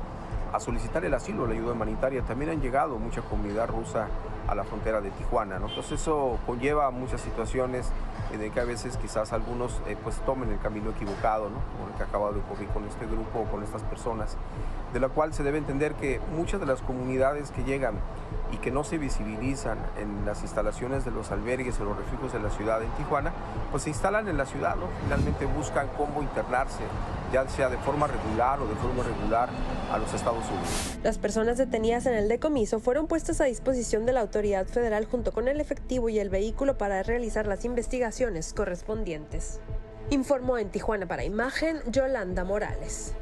a solicitar el asilo, la ayuda humanitaria. También han llegado mucha comunidad rusa a la frontera de Tijuana, ¿no? Entonces eso conlleva muchas situaciones de que a veces quizás algunos pues tomen el camino equivocado, ¿no? Como el que acaba de ocurrir con este grupo o con estas personas, de la cual se debe entender que muchas de las comunidades que llegan y que no se visibilizan en las instalaciones de los albergues o los refugios de la ciudad en Tijuana, pues se instalan en la ciudad, ¿no? Finalmente buscan cómo internarse, ya sea de forma regular o de forma irregular, a los Estados Unidos. Las personas detenidas en el decomiso fueron puestas a disposición de la autoridad federal junto con el efectivo y el vehículo para realizar las investigaciones correspondientes. Informó en Tijuana para Imagen, Yolanda Morales.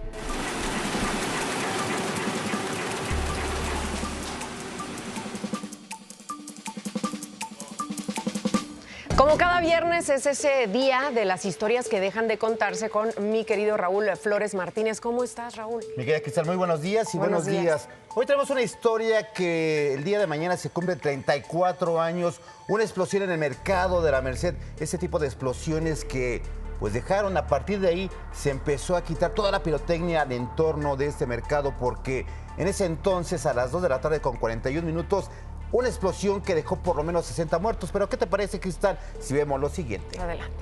Como cada viernes es ese día de las historias que dejan de contarse con mi querido Raúl Flores Martínez. ¿Cómo estás, Raúl? Mi querida Cristal, muy buenos días y buenos días. Hoy tenemos una historia que el día de mañana se cumple 34 años, una explosión en el mercado de la Merced, ese tipo de explosiones que pues dejaron, a partir de ahí se empezó a quitar toda la pirotecnia al entorno de este mercado, porque en ese entonces a las 2 de la tarde con 41 minutos, una explosión que dejó por lo menos 60 muertos. Pero ¿qué te parece, Cristal, si vemos lo siguiente? Adelante.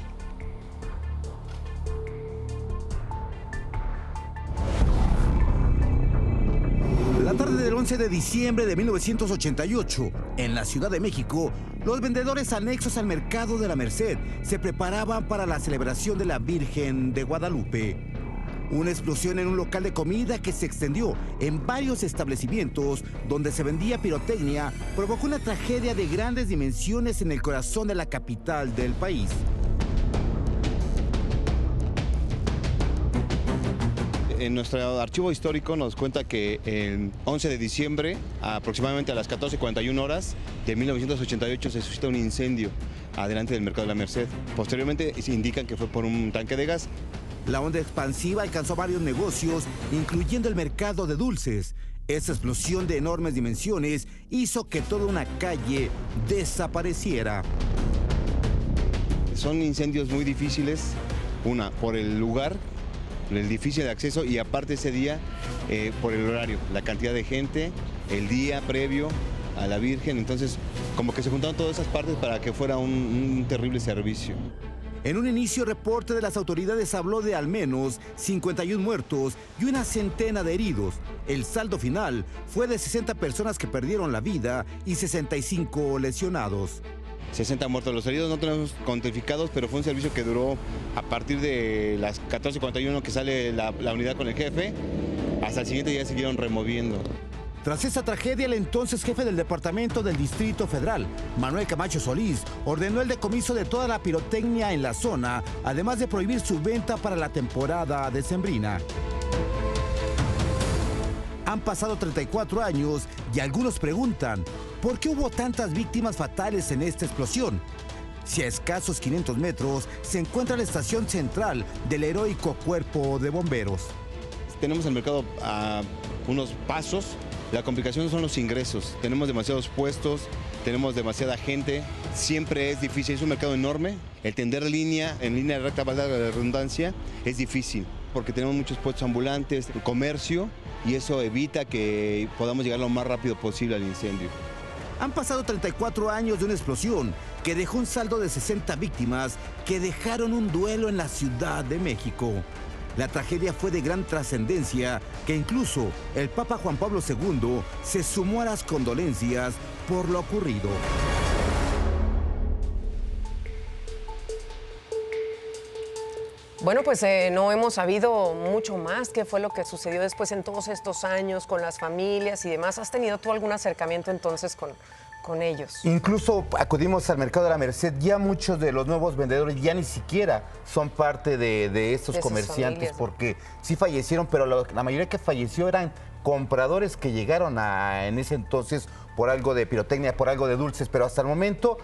La tarde del 11 de diciembre de 1988, en la Ciudad de México, los vendedores anexos al mercado de la Merced se preparaban para la celebración de la Virgen de Guadalupe. Una explosión en un local de comida que se extendió en varios establecimientos donde se vendía pirotecnia provocó una tragedia de grandes dimensiones en el corazón de la capital del país. En nuestro archivo histórico nos cuenta que el 11 de diciembre, aproximadamente a las 14:41 horas de 1988, se suscita un incendio adelante del mercado de la Merced. Posteriormente se indican que fue por un tanque de gas. La onda expansiva alcanzó varios negocios, incluyendo el mercado de dulces. Esa explosión de enormes dimensiones hizo que toda una calle desapareciera. Son incendios muy difíciles, una, por el lugar, el difícil de acceso, y aparte ese día por el horario, la cantidad de gente, el día previo a la Virgen. Entonces como que se juntaron todas esas partes para que fuera un terrible servicio. En un inicio, reporte de las autoridades habló de al menos 51 muertos y una centena de heridos. El saldo final fue de 60 personas que perdieron la vida y 65 lesionados. 60 muertos. Los heridos no tenemos cuantificados, pero fue un servicio que duró a partir de las 14:41 que sale la unidad con el jefe, hasta el siguiente día siguieron removiendo. Tras esa tragedia, el entonces jefe del Departamento del Distrito Federal, Manuel Camacho Solís, ordenó el decomiso de toda la pirotecnia en la zona, además de prohibir su venta para la temporada decembrina. Han pasado 34 años y algunos preguntan, ¿por qué hubo tantas víctimas fatales en esta explosión? Si a escasos 500 metros se encuentra la estación central del heroico Cuerpo de Bomberos. Tenemos el mercado a unos pasos. La complicación son los ingresos. Tenemos demasiados puestos, tenemos demasiada gente. Siempre es difícil, es un mercado enorme. El tender en línea recta, valga la redundancia, es difícil porque tenemos muchos puestos ambulantes, comercio, y eso evita que podamos llegar lo más rápido posible al incendio. Han pasado 34 años de una explosión que dejó un saldo de 60 víctimas que dejaron un duelo en la Ciudad de México. La tragedia fue de gran trascendencia, que incluso el Papa Juan Pablo II se sumó a las condolencias por lo ocurrido. Bueno, pues no hemos sabido mucho más qué fue lo que sucedió después en todos estos años con las familias y demás. ¿Has tenido tú algún acercamiento entonces con ellos? Incluso acudimos al mercado de la Merced, ya muchos de los nuevos vendedores ya ni siquiera son parte de estos comerciantes, familias, porque sí fallecieron, pero la mayoría que falleció eran compradores que llegaron en ese entonces por algo de pirotecnia, por algo de dulces, pero hasta el momento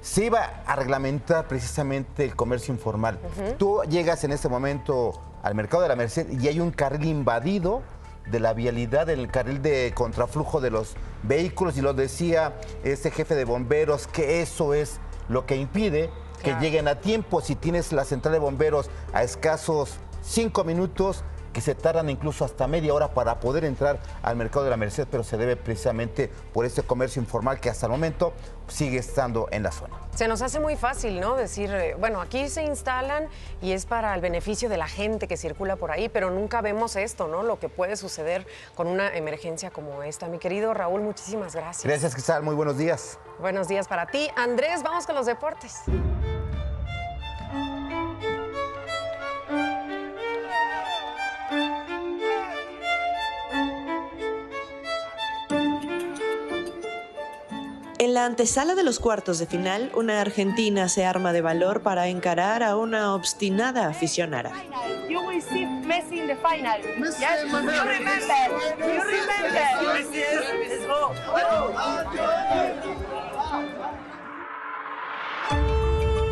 se iba a reglamentar precisamente el comercio informal. Tú llegas en este momento al mercado de la Merced y hay un carril invadido de la vialidad, en el carril de contraflujo de los vehículos, y lo decía este jefe de bomberos, que eso es lo que impide que lleguen a tiempo. Si tienes la central de bomberos a escasos 5 minutos, que se tardan incluso hasta media hora para poder entrar al mercado de la Merced, pero se debe precisamente por este comercio informal que hasta el momento sigue estando en la zona. Se nos hace muy fácil, ¿no? Decir, bueno, aquí se instalan y es para el beneficio de la gente que circula por ahí, pero nunca vemos esto, ¿no? Lo que puede suceder con una emergencia como esta. Mi querido Raúl, muchísimas gracias. Gracias, Cristal. Muy buenos días. Buenos días para ti. Andrés, vamos con los deportes. En la antesala de los cuartos de final, una argentina se arma de valor para encarar a una obstinada aficionada. You will see Messi in the final. Yes? You remember. You remember. Let's go.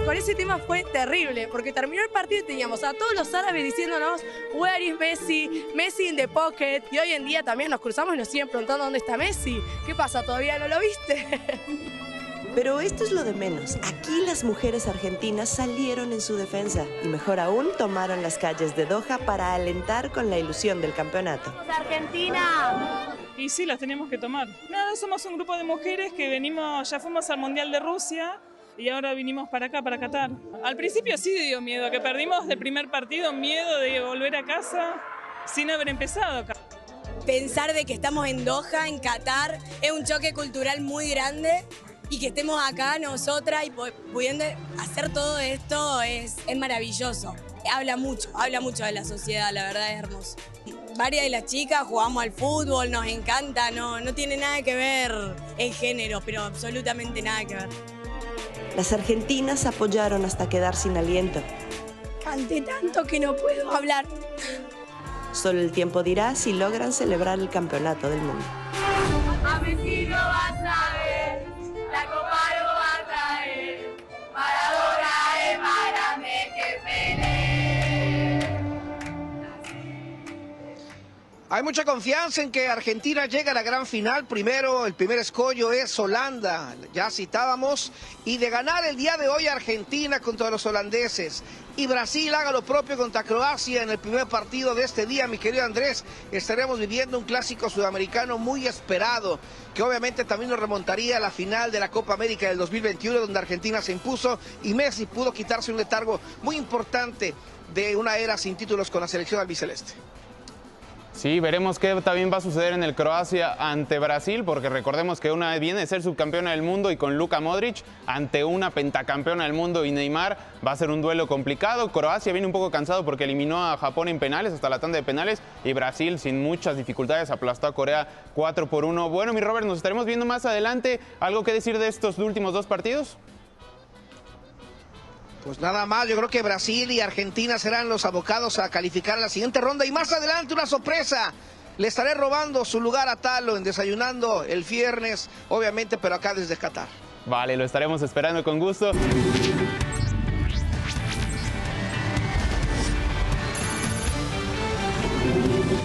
Con ese tema fue terrible, porque terminó el partido y teníamos a todos los árabes diciéndonos "Where is Messi? Messi in the pocket". Y hoy en día también nos cruzamos y nos siguen preguntando ¿dónde está Messi? ¿Qué pasa? ¿Todavía no lo viste? Pero esto es lo de menos. Aquí las mujeres argentinas salieron en su defensa y mejor aún tomaron las calles de Doha para alentar con la ilusión del campeonato. ¡Argentina! Y sí, las teníamos que tomar. Nada, somos un grupo de mujeres que venimos, ya fuimos al Mundial de Rusia y ahora vinimos para acá, para Qatar. Al principio sí dio miedo, que perdimos del primer partido, miedo de volver a casa sin haber empezado acá. Pensar de que estamos en Doha, en Qatar, es un choque cultural muy grande. Y que estemos acá nosotras y pudiendo hacer todo esto es maravilloso. Habla mucho de la sociedad, la verdad es hermoso. Varias de las chicas jugamos al fútbol, nos encanta, no tiene nada que ver el género, pero absolutamente nada que ver. Las argentinas apoyaron hasta quedar sin aliento. Canté tanto que no puedo hablar. Solo el tiempo dirá si logran celebrar el campeonato del mundo. A ver si lo vas a ver, la copa lo va a traer, Maradona, Márame, que pelee. Hay mucha confianza en que Argentina llegue a la gran final. Primero, el primer escollo es Holanda, ya citábamos, y de ganar el día de hoy Argentina contra los holandeses. Y Brasil haga lo propio contra Croacia en el primer partido de este día, mi querido Andrés. Estaremos viviendo un clásico sudamericano muy esperado, que obviamente también nos remontaría a la final de la Copa América del 2021, donde Argentina se impuso y Messi pudo quitarse un letargo muy importante de una era sin títulos con la selección albiceleste. Sí, veremos qué también va a suceder en el Croacia ante Brasil, porque recordemos que una viene de ser subcampeona del mundo y con Luka Modric ante una pentacampeona del mundo y Neymar va a ser un duelo complicado. Croacia viene un poco cansado porque eliminó a Japón en penales, hasta la tanda de penales, y Brasil sin muchas dificultades aplastó a Corea 4-1. Bueno, mi Robert, nos estaremos viendo más adelante. ¿Algo que decir de estos últimos dos partidos? Pues nada más, yo creo que Brasil y Argentina serán los abocados a calificar a la siguiente ronda. Y más adelante una sorpresa, le estaré robando su lugar a Talo en Desayunando el viernes, obviamente, pero acá desde Qatar. Vale, lo estaremos esperando con gusto.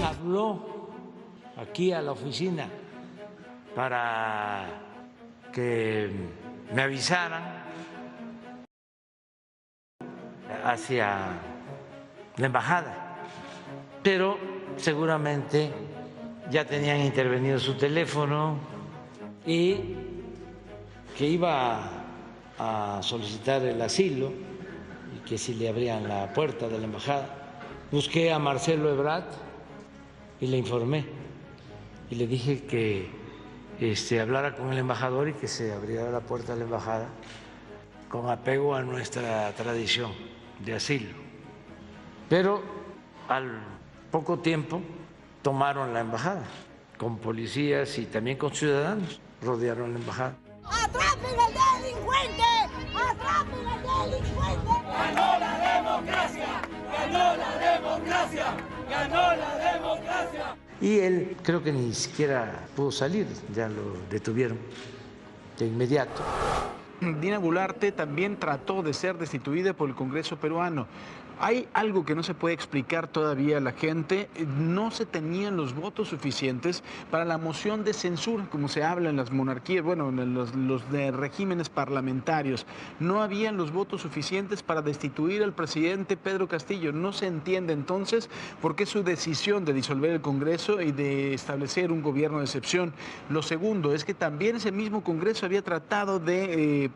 Habló aquí a la oficina para que me avisaran hacia la embajada, pero seguramente ya tenían intervenido su teléfono y que iba a solicitar el asilo y que si le abrían la puerta de la embajada. Busqué a Marcelo Ebrard y le informé y le dije que hablara con el embajador y que se abriera la puerta de la embajada con apego a nuestra tradición de asilo. Pero al poco tiempo tomaron la embajada, con policías y también con ciudadanos, rodearon la embajada. ¡Atrapen al delincuente! ¡Atrapen al delincuente! ¡Ganó la democracia! ¡Ganó la democracia! ¡Ganó la democracia! Y él creo que ni siquiera pudo salir, ya lo detuvieron de inmediato. Dina Boluarte también trató de ser destituida por el Congreso peruano. Hay algo que no se puede explicar todavía a la gente. No se tenían los votos suficientes para la moción de censura, como se habla en las monarquías, bueno, en los de regímenes parlamentarios. No habían los votos suficientes para destituir al presidente Pedro Castillo. No se entiende entonces por qué su decisión de disolver el Congreso y de establecer un gobierno de excepción. Lo segundo es que también ese mismo Congreso había tratado de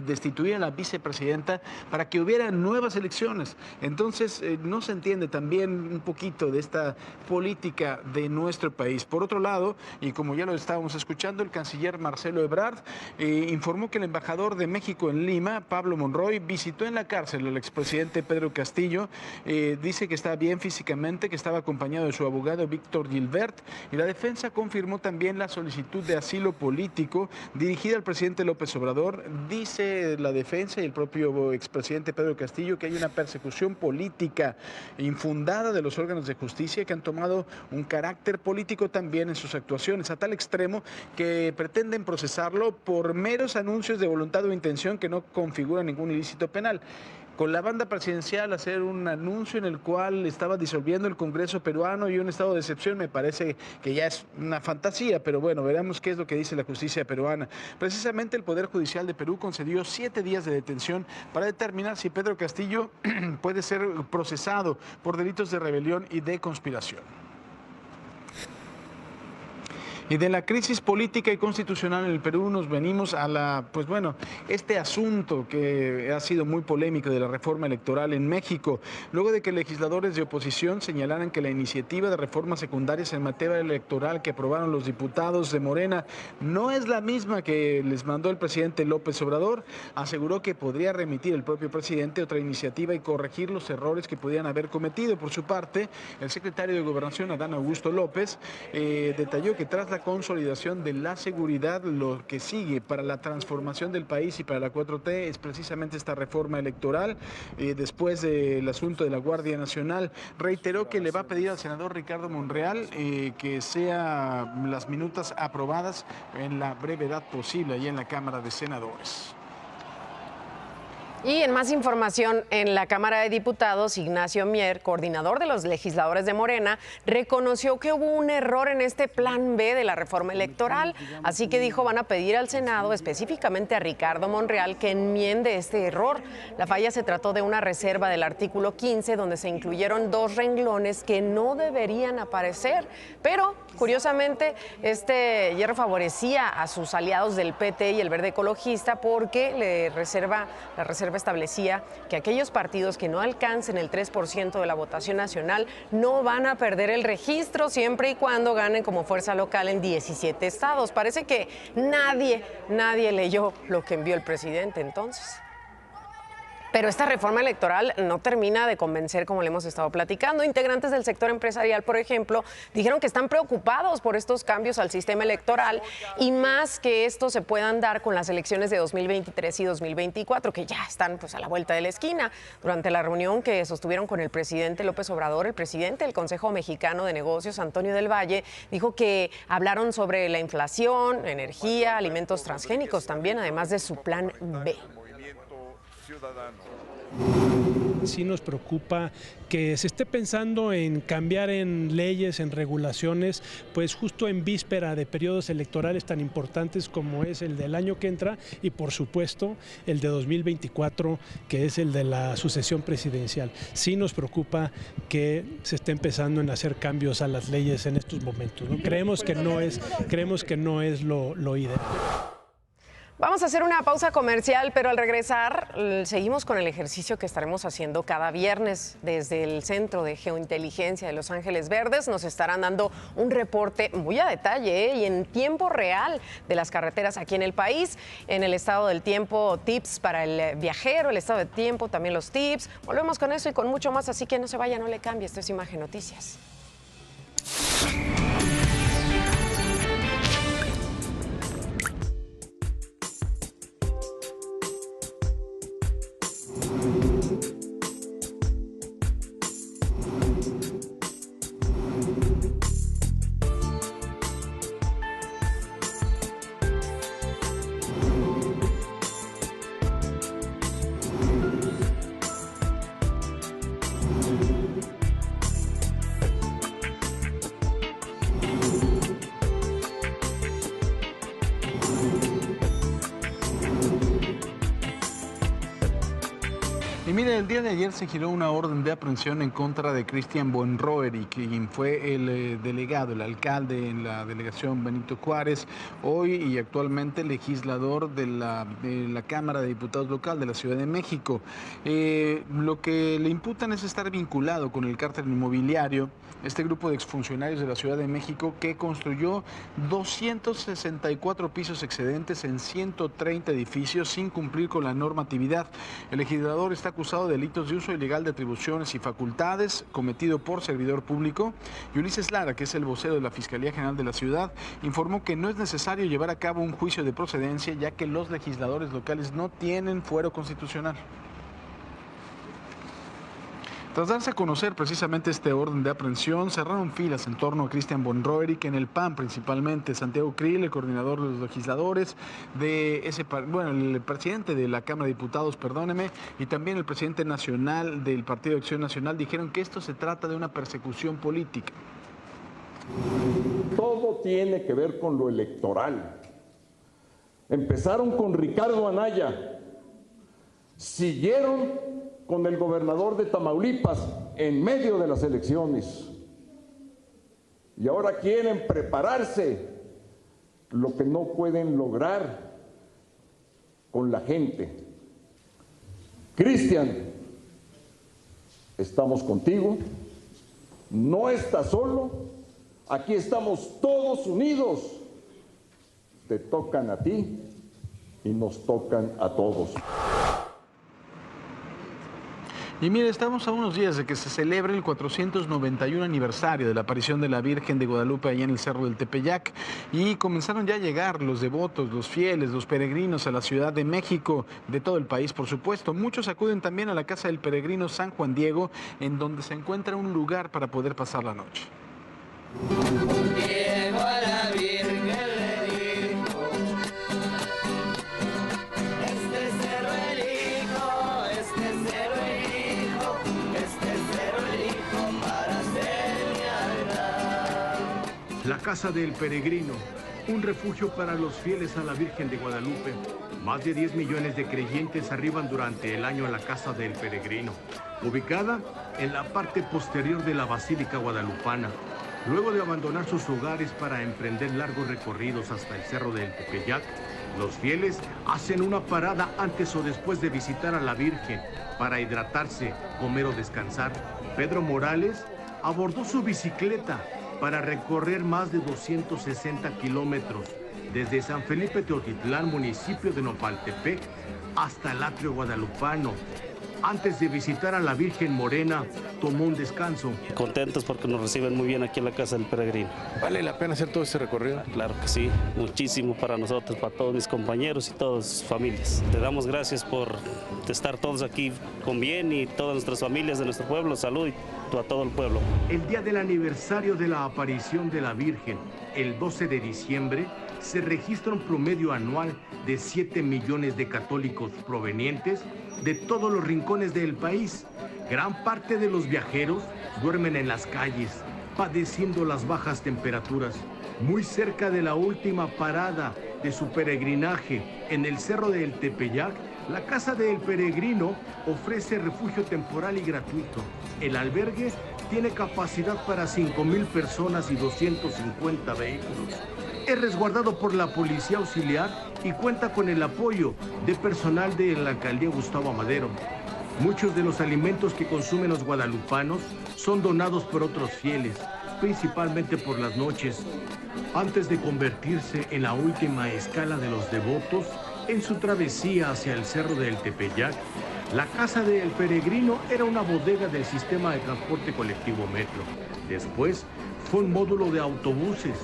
destituir a la vicepresidenta para que hubiera nuevas elecciones. Entonces, no se entiende también un poquito de esta política de nuestro país. Por otro lado, y como ya lo estábamos escuchando, el canciller Marcelo Ebrard informó que el embajador de México en Lima, Pablo Monroy, visitó en la cárcel al expresidente Pedro Castillo. Dice que está bien físicamente, que estaba acompañado de su abogado Víctor Gilbert, y la defensa confirmó también la solicitud de asilo político dirigida al presidente López Obrador. Dice la defensa y el propio expresidente Pedro Castillo que hay una persecución política infundada de los órganos de justicia que han tomado un carácter político también en sus actuaciones, a tal extremo que pretenden procesarlo por meros anuncios de voluntad o intención que no configuran ningún ilícito penal. Con la banda presidencial hacer un anuncio en el cual estaba disolviendo el Congreso peruano y un estado de excepción me parece que ya es una fantasía, pero bueno, veremos qué es lo que dice la justicia peruana. Precisamente el Poder Judicial de Perú concedió 7 días de detención para determinar si Pedro Castillo puede ser procesado por delitos de rebelión y de conspiración. Y de la crisis política y constitucional en el Perú nos venimos a este asunto que ha sido muy polémico de la reforma electoral en México, luego de que legisladores de oposición señalaran que la iniciativa de reformas secundarias en materia electoral que aprobaron los diputados de Morena no es la misma que les mandó el presidente López Obrador. Aseguró que podría remitir el propio presidente otra iniciativa y corregir los errores que pudieran haber cometido. Por su parte, el secretario de Gobernación, Adán Augusto López, detalló que tras la consolidación de la seguridad, lo que sigue para la transformación del país y para la 4T es precisamente esta reforma electoral. Después del asunto de la Guardia Nacional, reiteró que le va a pedir al senador Ricardo Monreal que sean las minutas aprobadas en la brevedad posible ahí en la Cámara de Senadores. Y en más información, en la Cámara de Diputados, Ignacio Mier, coordinador de los legisladores de Morena, reconoció que hubo un error en este plan B de la reforma electoral. Así que dijo, van a pedir al Senado, específicamente a Ricardo Monreal, que enmiende este error. La falla se trató de una reserva del artículo 15, donde se incluyeron 2 renglones que no deberían aparecer. Pero, curiosamente, este hierro favorecía a sus aliados del PT y el Verde Ecologista porque la reserva establecía que aquellos partidos que no alcancen el 3% de la votación nacional no van a perder el registro siempre y cuando ganen como fuerza local en 17 estados. Parece que nadie leyó lo que envió el presidente entonces. Pero esta reforma electoral no termina de convencer, como le hemos estado platicando. Integrantes del sector empresarial, por ejemplo, dijeron que están preocupados por estos cambios al sistema electoral y más que estos se puedan dar con las elecciones de 2023 y 2024, que ya están a la vuelta de la esquina. Durante la reunión que sostuvieron con el presidente López Obrador, el presidente del Consejo Mexicano de Negocios, Antonio del Valle, dijo que hablaron sobre la inflación, energía, alimentos transgénicos también, además de su plan B. Sí nos preocupa que se esté pensando en cambiar en leyes, en regulaciones, pues justo en víspera de periodos electorales tan importantes como es el del año que entra y por supuesto el de 2024, que es el de la sucesión presidencial. Sí nos preocupa que se esté empezando en hacer cambios a las leyes en estos momentos, ¿no? Creemos que no es lo ideal. Vamos a hacer una pausa comercial, pero al regresar seguimos con el ejercicio que estaremos haciendo cada viernes desde el Centro de Geointeligencia de Los Ángeles Verdes. Nos estarán dando un reporte muy a detalle y en tiempo real de las carreteras aquí en el país. En el estado del tiempo, tips para el viajero, el estado del tiempo, también los tips. Volvemos con eso y con mucho más, así que no se vaya, no le cambie. Esto es Imagen Noticias. mire, el día de ayer se giró una orden de aprehensión en contra de Christian Bonroeri, quien fue el delegado, el alcalde en la delegación Benito Juárez, hoy y actualmente legislador de la Cámara de Diputados local de la Ciudad de México. Lo que le imputan es estar vinculado con el cártel inmobiliario, este grupo de exfuncionarios de la Ciudad de México que construyó 264 pisos excedentes en 130 edificios sin cumplir con la normatividad. El legislador está acusado de delitos de uso ilegal de atribuciones y facultades cometido por servidor público. Y Ulises Lara, que es el vocero de la Fiscalía General de la Ciudad, informó que no es necesario llevar a cabo un juicio de procedencia, ya que los legisladores locales no tienen fuero constitucional. Tras darse a conocer precisamente este orden de aprehensión, cerraron filas en torno a Christian Bonroeri, que en el PAN principalmente, Santiago Krill, el coordinador de los legisladores, el presidente de la Cámara de Diputados, y también el presidente nacional del Partido de Acción Nacional, dijeron que esto se trata de una persecución política. Todo tiene que ver con lo electoral. Empezaron con Ricardo Anaya, siguieron con el gobernador de Tamaulipas en medio de las elecciones. Y ahora quieren prepararse lo que no pueden lograr con la gente. Cristian, estamos contigo, no estás solo, aquí estamos todos unidos. Te tocan a ti y nos tocan a todos. Y mire, estamos a unos días de que se celebre el 491 aniversario de la aparición de la Virgen de Guadalupe allá en el Cerro del Tepeyac, y comenzaron ya a llegar los devotos, los fieles, los peregrinos a la Ciudad de México, de todo el país, por supuesto. Muchos acuden también a la Casa del Peregrino San Juan Diego, en donde se encuentra un lugar para poder pasar la noche. Diego a la Virgen le dijo, este cerro elijo, este cerro elijo, este cerro elijo para ser mi altar. La Casa del Peregrino, un refugio para los fieles a la Virgen de Guadalupe. Más de 10 millones de creyentes arriban durante el año a la Casa del Peregrino, ubicada en la parte posterior de la Basílica Guadalupana. Luego de abandonar sus hogares para emprender largos recorridos hasta el Cerro del Tepeyac, los fieles hacen una parada antes o después de visitar a la Virgen para hidratarse, comer o descansar. Pedro Morales abordó su bicicleta para recorrer más de 260 kilómetros desde San Felipe Teotitlán, municipio de Nopaltepec, hasta el atrio guadalupano. Antes de visitar a la Virgen Morena, tomó un descanso. Contentos porque nos reciben muy bien aquí en la Casa del Peregrino. ¿Vale la pena hacer todo este recorrido? Claro que sí, muchísimo para nosotros, para todos mis compañeros y todas sus familias. Te damos gracias por estar todos aquí con bien y todas nuestras familias de nuestro pueblo. Salud a todo el pueblo. El día del aniversario de la aparición de la Virgen, el 12 de diciembre, se registra un promedio anual de 7 millones de católicos provenientes de todos los rincones del país. Gran parte de los viajeros duermen en las calles, padeciendo las bajas temperaturas. Muy cerca de la última parada de su peregrinaje, en el Cerro del Tepeyac, la Casa del Peregrino ofrece refugio temporal y gratuito. El albergue tiene capacidad para 5,000 personas y 250 vehículos. Es resguardado por la Policía Auxiliar y cuenta con el apoyo de personal de la Alcaldía Gustavo Amadero. Muchos de los alimentos que consumen los guadalupanos son donados por otros fieles, principalmente por las noches. Antes de convertirse en la última escala de los devotos, en su travesía hacia el Cerro del Tepeyac, la Casa del Peregrino era una bodega del sistema de transporte colectivo Metro. Después fue un módulo de autobuses.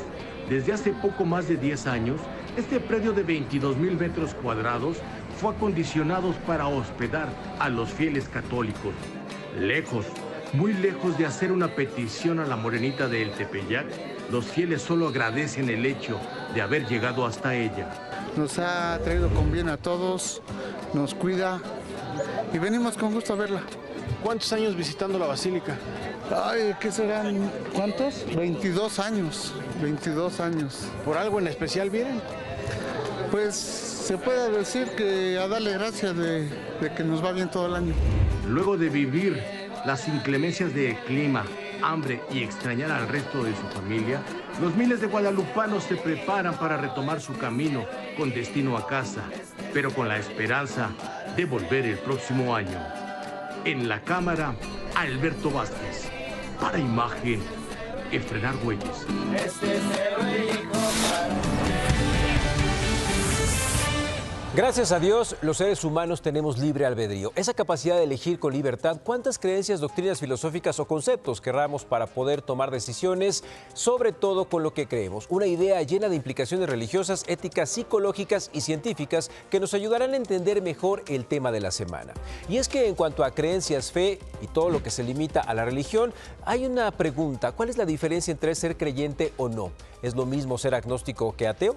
Desde hace poco más de 10 años, este predio de 22,000 metros cuadrados fue acondicionado para hospedar a los fieles católicos. Lejos, muy lejos de hacer una petición a la Morenita del Tepeyac, los fieles solo agradecen el hecho de haber llegado hasta ella. Nos ha traído con bien a todos, nos cuida y venimos con gusto a verla. ¿Cuántos años visitando la basílica? Ay, ¿qué serán? ¿Cuántos? 22 años, 22 años. ¿Por algo en especial vienen? Pues se puede decir que a darle gracias de que nos va bien todo el año. Luego de vivir las inclemencias del clima, hambre y extrañar al resto de su familia, los miles de guadalupanos se preparan para retomar su camino con destino a casa, pero con la esperanza de volver el próximo año. En la cámara, Alberto Vázquez. Para Imagen, Efren Argüelles. Gracias a Dios, los seres humanos tenemos libre albedrío, esa capacidad de elegir con libertad cuántas creencias, doctrinas filosóficas o conceptos querramos para poder tomar decisiones, sobre todo con lo que creemos. Una idea llena de implicaciones religiosas, éticas, psicológicas y científicas que nos ayudarán a entender mejor el tema de la semana. Y es que en cuanto a creencias, fe y todo lo que se limita a la religión, hay una pregunta: ¿cuál es la diferencia entre ser creyente o no? ¿Es lo mismo ser agnóstico que ateo?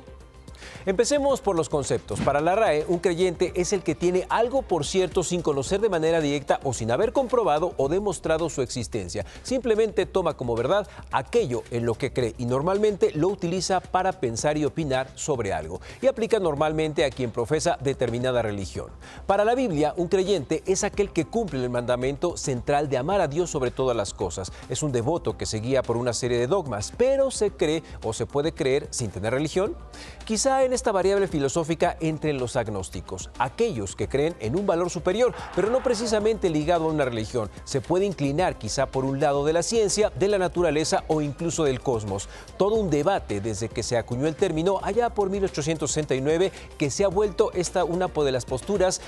Empecemos por los conceptos. Para la RAE, un creyente es el que tiene algo por cierto sin conocer de manera directa o sin haber comprobado o demostrado su existencia. Simplemente toma como verdad aquello en lo que cree y normalmente lo utiliza para pensar y opinar sobre algo. Y aplica normalmente a quien profesa determinada religión. Para la Biblia, un creyente es aquel que cumple el mandamiento central de amar a Dios sobre todas las cosas. Es un devoto que se guía por una serie de dogmas, pero se cree o se puede creer sin tener religión. Quizá en esta variable filosófica entren los agnósticos, aquellos que creen en un valor superior, pero no precisamente ligado a una religión. Se puede inclinar quizá por un lado de la ciencia, de la naturaleza o incluso del cosmos. Todo un debate desde que se acuñó el término allá por 1869, que se ha vuelto una de las posturas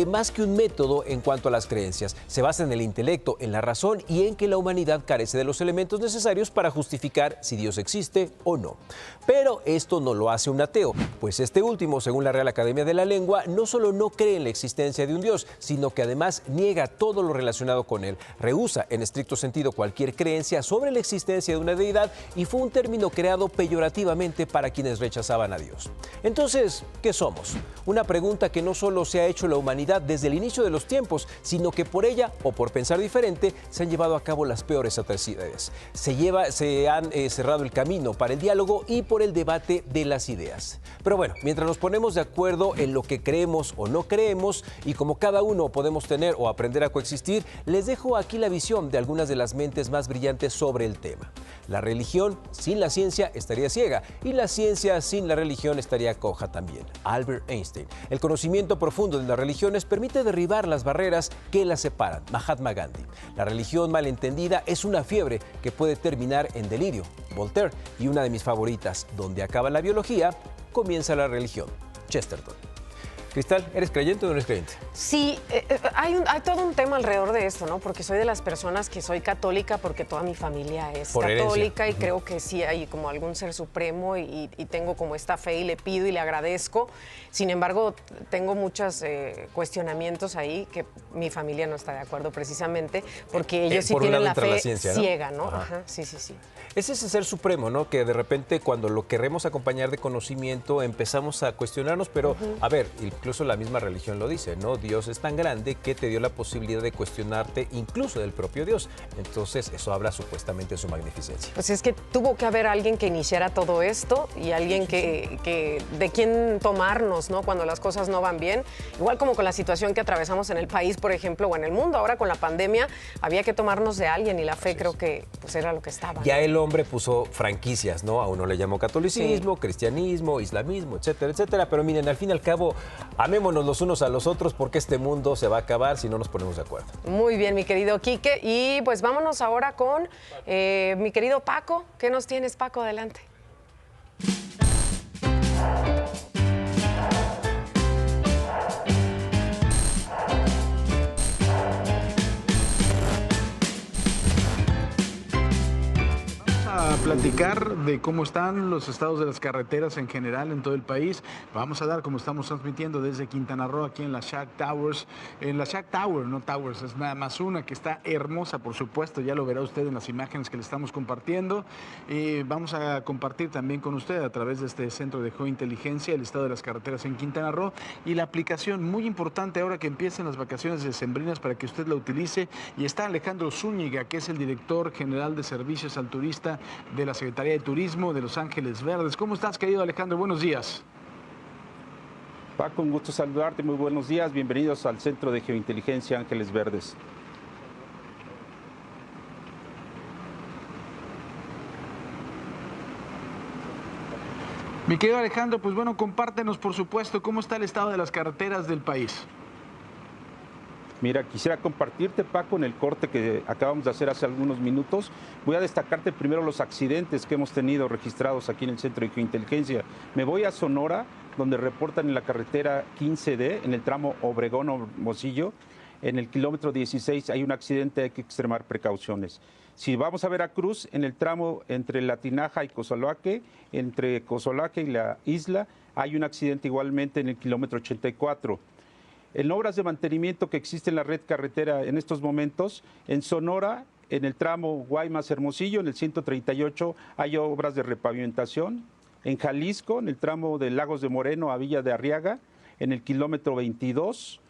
más que un método en cuanto a las creencias. Se basa en el intelecto, en la razón y en que la humanidad carece de los elementos necesarios para justificar si Dios existe o no. Pero esto no lo hace un ateo, pues este último, según la Real Academia de la Lengua, no solo no cree en la existencia de un Dios, sino que además niega todo lo relacionado con él. Rehúsa en estricto sentido cualquier creencia sobre la existencia de una deidad y fue un término creado peyorativamente para quienes rechazaban a Dios. Entonces, ¿qué somos? Una pregunta que no solo se ha hecho la humanidad desde el inicio de los tiempos, sino que por ella o por pensar diferente se han llevado a cabo las peores atrocidades. Se han cerrado el camino para el diálogo y por el debate de las ideas. Pero bueno, mientras nos ponemos de acuerdo en lo que creemos o no creemos y como cada uno podemos tener o aprender a coexistir, les dejo aquí la visión de algunas de las mentes más brillantes sobre el tema. La religión sin la ciencia estaría ciega y la ciencia sin la religión estaría coja también. Albert Einstein. El conocimiento profundo de las religiones permite derribar las barreras que las separan. Mahatma Gandhi. La religión malentendida es una fiebre que puede terminar en delirio. Voltaire. Y una de mis favoritas, donde acaba la biología, comienza la religión. Chesterton. Cristal, ¿eres creyente o no eres creyente? Sí, hay todo un tema alrededor de esto, ¿no? Porque soy de las personas que soy católica porque toda mi familia es católica y creo que sí hay como algún ser supremo y tengo como esta fe y le pido y le agradezco. Sin embargo, tengo muchos cuestionamientos ahí que mi familia no está de acuerdo precisamente porque ellos sí tienen la fe ciega, ¿no? Ajá, sí. Es ese ser supremo, ¿no? Que de repente cuando lo queremos acompañar de conocimiento empezamos a cuestionarnos, pero a ver, incluso la misma religión lo dice, ¿no? Dios es tan grande que te dio la posibilidad de cuestionarte incluso del propio Dios. Entonces eso habla supuestamente de su magnificencia. Pues es que tuvo que haber alguien que iniciara todo esto y alguien que de quien tomarnos, ¿no? Cuando las cosas no van bien. Igual como con la situación que atravesamos en el país, por ejemplo, o en el mundo, ahora con la pandemia, había que tomarnos de alguien y la fe creo que pues era lo que estaba. Ya el hombre puso franquicias, ¿no? A uno le llamó catolicismo, cristianismo, islamismo, etcétera, etcétera. Pero miren, al fin y al cabo, amémonos los unos a los otros porque este mundo se va a acabar si no nos ponemos de acuerdo. Muy bien, mi querido Quique. Y pues vámonos ahora con mi querido Paco. ¿Qué nos tienes, Paco? Adelante. A platicar de cómo están los estados de las carreteras en general en todo el país. Vamos a dar, como estamos transmitiendo desde Quintana Roo, aquí en la Shack Towers. En la Shack Tower, no Towers, es nada más una que está hermosa, por supuesto. Ya lo verá usted en las imágenes que le estamos compartiendo. Vamos a compartir también con usted a través de este centro de geointeligencia el estado de las carreteras en Quintana Roo y la aplicación muy importante ahora que empiecen las vacaciones decembrinas para que usted la utilice. Y está Alejandro Zúñiga, que es el director general de servicios al turista de la Secretaría de Turismo de Los Ángeles Verdes. ¿Cómo estás, querido Alejandro? Buenos días. Paco, un gusto saludarte, muy buenos días, bienvenidos al Centro de Geointeligencia Ángeles Verdes. Mi querido Alejandro, pues bueno, compártenos por supuesto cómo está el estado de las carreteras del país. Mira, quisiera compartirte, Paco, en el corte que acabamos de hacer hace algunos minutos. Voy a destacarte primero los accidentes que hemos tenido registrados aquí en el Centro de Geointeligencia. Me voy a Sonora, donde reportan en la carretera 15D, en el tramo Obregón-Hermosillo, en el kilómetro 16 hay un accidente, hay que extremar precauciones. Si vamos a Veracruz, en el tramo entre La Tinaja y Cozolaque, entre Cozolaque y la isla, hay un accidente igualmente en el kilómetro 84. En obras de mantenimiento que existe en la red carretera en estos momentos, en Sonora, en el tramo Guaymas-Hermosillo, en el 138, hay obras de repavimentación. En Jalisco, en el tramo de Lagos de Moreno a Villa de Arriaga, en el kilómetro 22.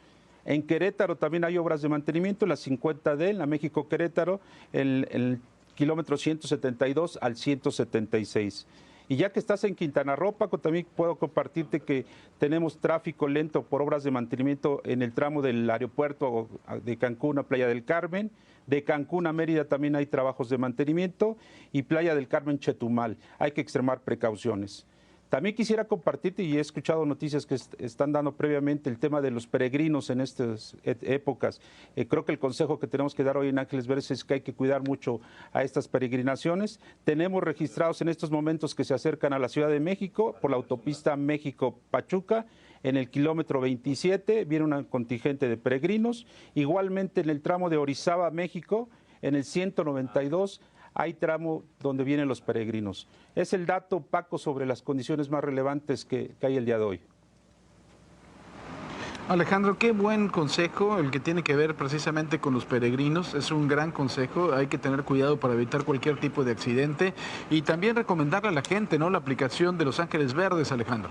En Querétaro también hay obras de mantenimiento, en la 50D, en la México-Querétaro, en el kilómetro 172 al 176. Y ya que estás en Quintana Roo, Paco, también puedo compartirte que tenemos tráfico lento por obras de mantenimiento en el tramo del aeropuerto de Cancún a Playa del Carmen. De Cancún a Mérida también hay trabajos de mantenimiento y Playa del Carmen, Chetumal. Hay que extremar precauciones. También quisiera compartirte, y he escuchado noticias que están dando previamente, el tema de los peregrinos en estas épocas. Creo que el consejo que tenemos que dar hoy en Ángeles Verdes es que hay que cuidar mucho a estas peregrinaciones. Tenemos registrados en estos momentos que se acercan a la Ciudad de México por la autopista México-Pachuca. En el kilómetro 27 viene un contingente de peregrinos. Igualmente en el tramo de Orizaba, México, en el 192, hay tramo donde vienen los peregrinos. Es el dato, Paco, sobre las condiciones más relevantes que hay el día de hoy. Alejandro, qué buen consejo el que tiene que ver precisamente con los peregrinos. Es un gran consejo, hay que tener cuidado para evitar cualquier tipo de accidente y también recomendarle a la gente, ¿no?, la aplicación de Los Ángeles Verdes, Alejandro.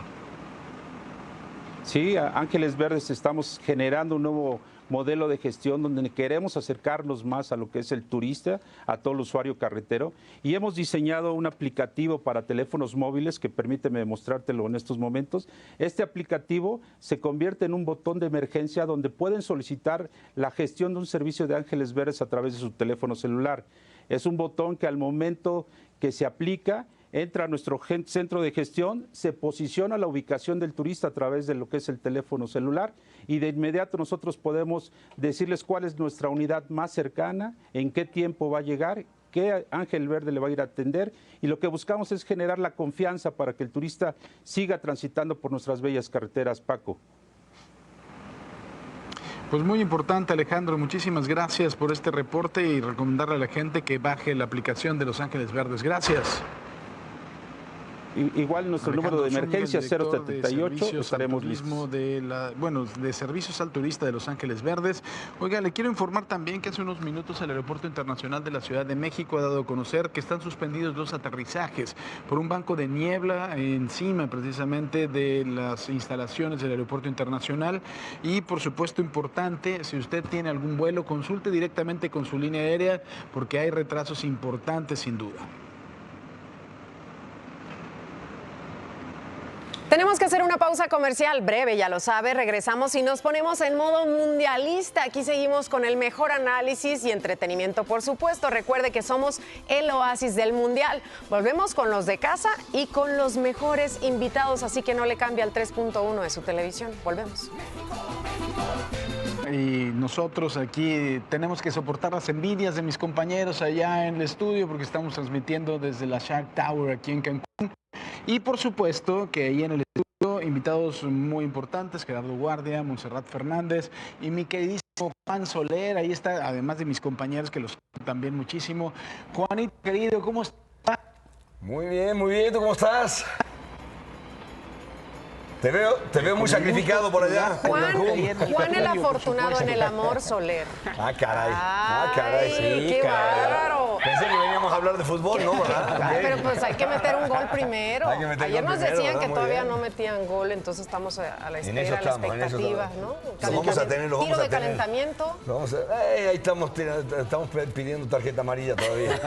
Sí, a Ángeles Verdes estamos generando un nuevo modelo de gestión donde queremos acercarnos más a lo que es el turista, a todo el usuario carretero, y hemos diseñado un aplicativo para teléfonos móviles que permíteme mostrártelo en estos momentos. Este aplicativo se convierte en un botón de emergencia donde pueden solicitar la gestión de un servicio de Ángeles Verdes a través de su teléfono celular. Es un botón que al momento que se aplica, entra a nuestro centro de gestión, se posiciona la ubicación del turista a través de lo que es el teléfono celular y de inmediato nosotros podemos decirles cuál es nuestra unidad más cercana, en qué tiempo va a llegar, qué Ángel Verde le va a ir a atender, y lo que buscamos es generar la confianza para que el turista siga transitando por nuestras bellas carreteras, Paco. Pues muy importante, Alejandro, muchísimas gracias por este reporte y recomendarle a la gente que baje la aplicación de Los Ángeles Verdes. Gracias. Igual nuestro número de emergencia 078, estaremos listos. De servicios al turista de Los Ángeles Verdes. Oiga, le quiero informar también que hace unos minutos el Aeropuerto Internacional de la Ciudad de México ha dado a conocer que están suspendidos los aterrizajes por un banco de niebla encima precisamente de las instalaciones del Aeropuerto Internacional. Y por supuesto importante, si usted tiene algún vuelo, consulte directamente con su línea aérea porque hay retrasos importantes sin duda. Tenemos que hacer una pausa comercial breve, ya lo sabe. Regresamos y nos ponemos en modo mundialista. Aquí seguimos con el mejor análisis y entretenimiento, por supuesto. Recuerde que somos el oasis del mundial. Volvemos con los de casa y con los mejores invitados, así que no le cambie al 3.1 de su televisión. Volvemos. Y nosotros aquí tenemos que soportar las envidias de mis compañeros allá en el estudio porque estamos transmitiendo desde la Shark Tower aquí en Cancún. Y por supuesto que ahí en el estudio invitados muy importantes, Gerardo Guardia, Montserrat Fernández y mi queridísimo Juan Soler. Ahí está, además de mis compañeros que los también muchísimo. Juanito, querido, ¿cómo estás? Muy bien, ¿tú cómo estás? Te veo muy sacrificado por allá. Juan el afortunado en el amor, Soler. Ah, caray. Sí, qué bárbaro. Pensé que veníamos a hablar de fútbol, ¿no? Pero pues hay que meter un gol primero. Ayer nos decían que todavía no metían gol, entonces estamos a la espera, a la expectativa, ¿no? Vamos a tener, tiro de calentamiento. Ahí estamos pidiendo tarjeta amarilla todavía.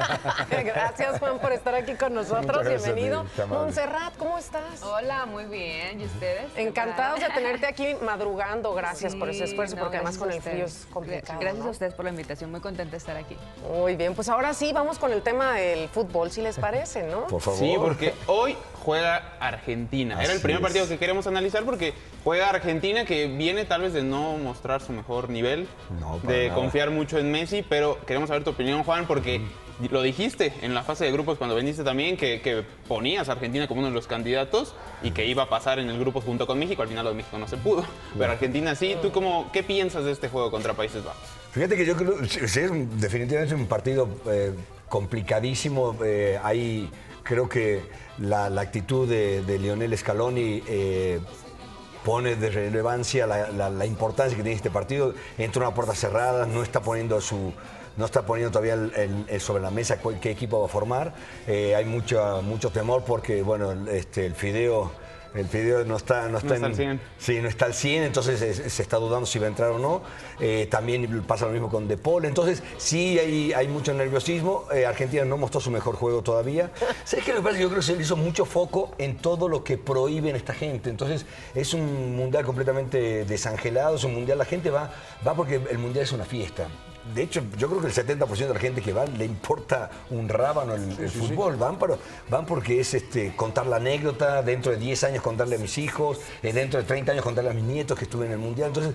Gracias, Juan, por estar aquí con nosotros. Bienvenido. Montserrat, ¿cómo estás? Hola, muy bien. ¿Y ustedes? Encantados de tenerte aquí madrugando. Gracias por ese esfuerzo, porque además con el frío es complicado. Gracias a ustedes por la invitación. Muy contenta de estar aquí. Muy bien, pues ahora sí, vamos con el tema del fútbol, si les parece, ¿no? Por favor. Sí, porque hoy juega Argentina. Era el primer partido que queremos analizar porque juega Argentina, que viene tal vez de no mostrar su mejor nivel, de confiar mucho en Messi, pero queremos saber tu opinión, Juan, porque lo dijiste en la fase de grupos cuando veniste también, que ponías a Argentina como uno de los candidatos y que iba a pasar en el grupo junto con México. Al final lo de México no se pudo, pero Argentina sí. ¿Tú qué piensas de este juego contra Países Bajos? Fíjate que yo creo que es definitivamente un partido complicadísimo. Ahí creo que la actitud de Lionel Scaloni pone de relevancia la importancia que tiene este partido. Entra una puerta cerrada, no está poniendo todavía sobre la mesa qué equipo va a formar. Hay mucho temor porque, bueno, el Fideo no está al 100. Sí, no está al 100, entonces se está dudando si va a entrar o no. También pasa lo mismo con De Paul. Entonces, sí hay mucho nerviosismo. Argentina no mostró su mejor juego todavía. ¿Sabes qué me parece? Yo creo que se le hizo mucho foco en todo lo que prohíben esta gente. Entonces, es un mundial completamente desangelado. Es un mundial, la gente va porque el mundial es una fiesta. De hecho, yo creo que el 70% de la gente que va le importa un rábano el fútbol. Van porque es contar la anécdota, dentro de 10 años contarle a mis hijos, dentro de 30 años contarle a mis nietos que estuve en el Mundial. Entonces,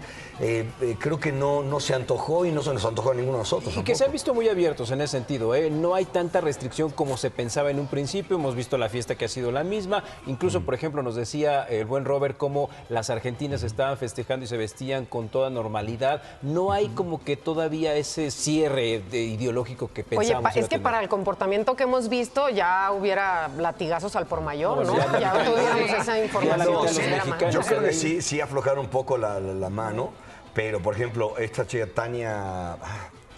creo que no se antojó y no se nos antojó a ninguno de nosotros. Y que se han visto muy abiertos en ese sentido. No hay tanta restricción como se pensaba en un principio. Hemos visto la fiesta que ha sido la misma. Incluso, por ejemplo, nos decía el buen Robert cómo las argentinas estaban festejando y se vestían con toda normalidad. No hay como que todavía ese cierre ideológico que pensábamos. Oye, es que para el comportamiento que hemos visto ya hubiera latigazos al por mayor, ¿no? Ya tuviéramos esa información. Yo creo que sí aflojaron un poco la mano, pero por ejemplo, esta chica Tania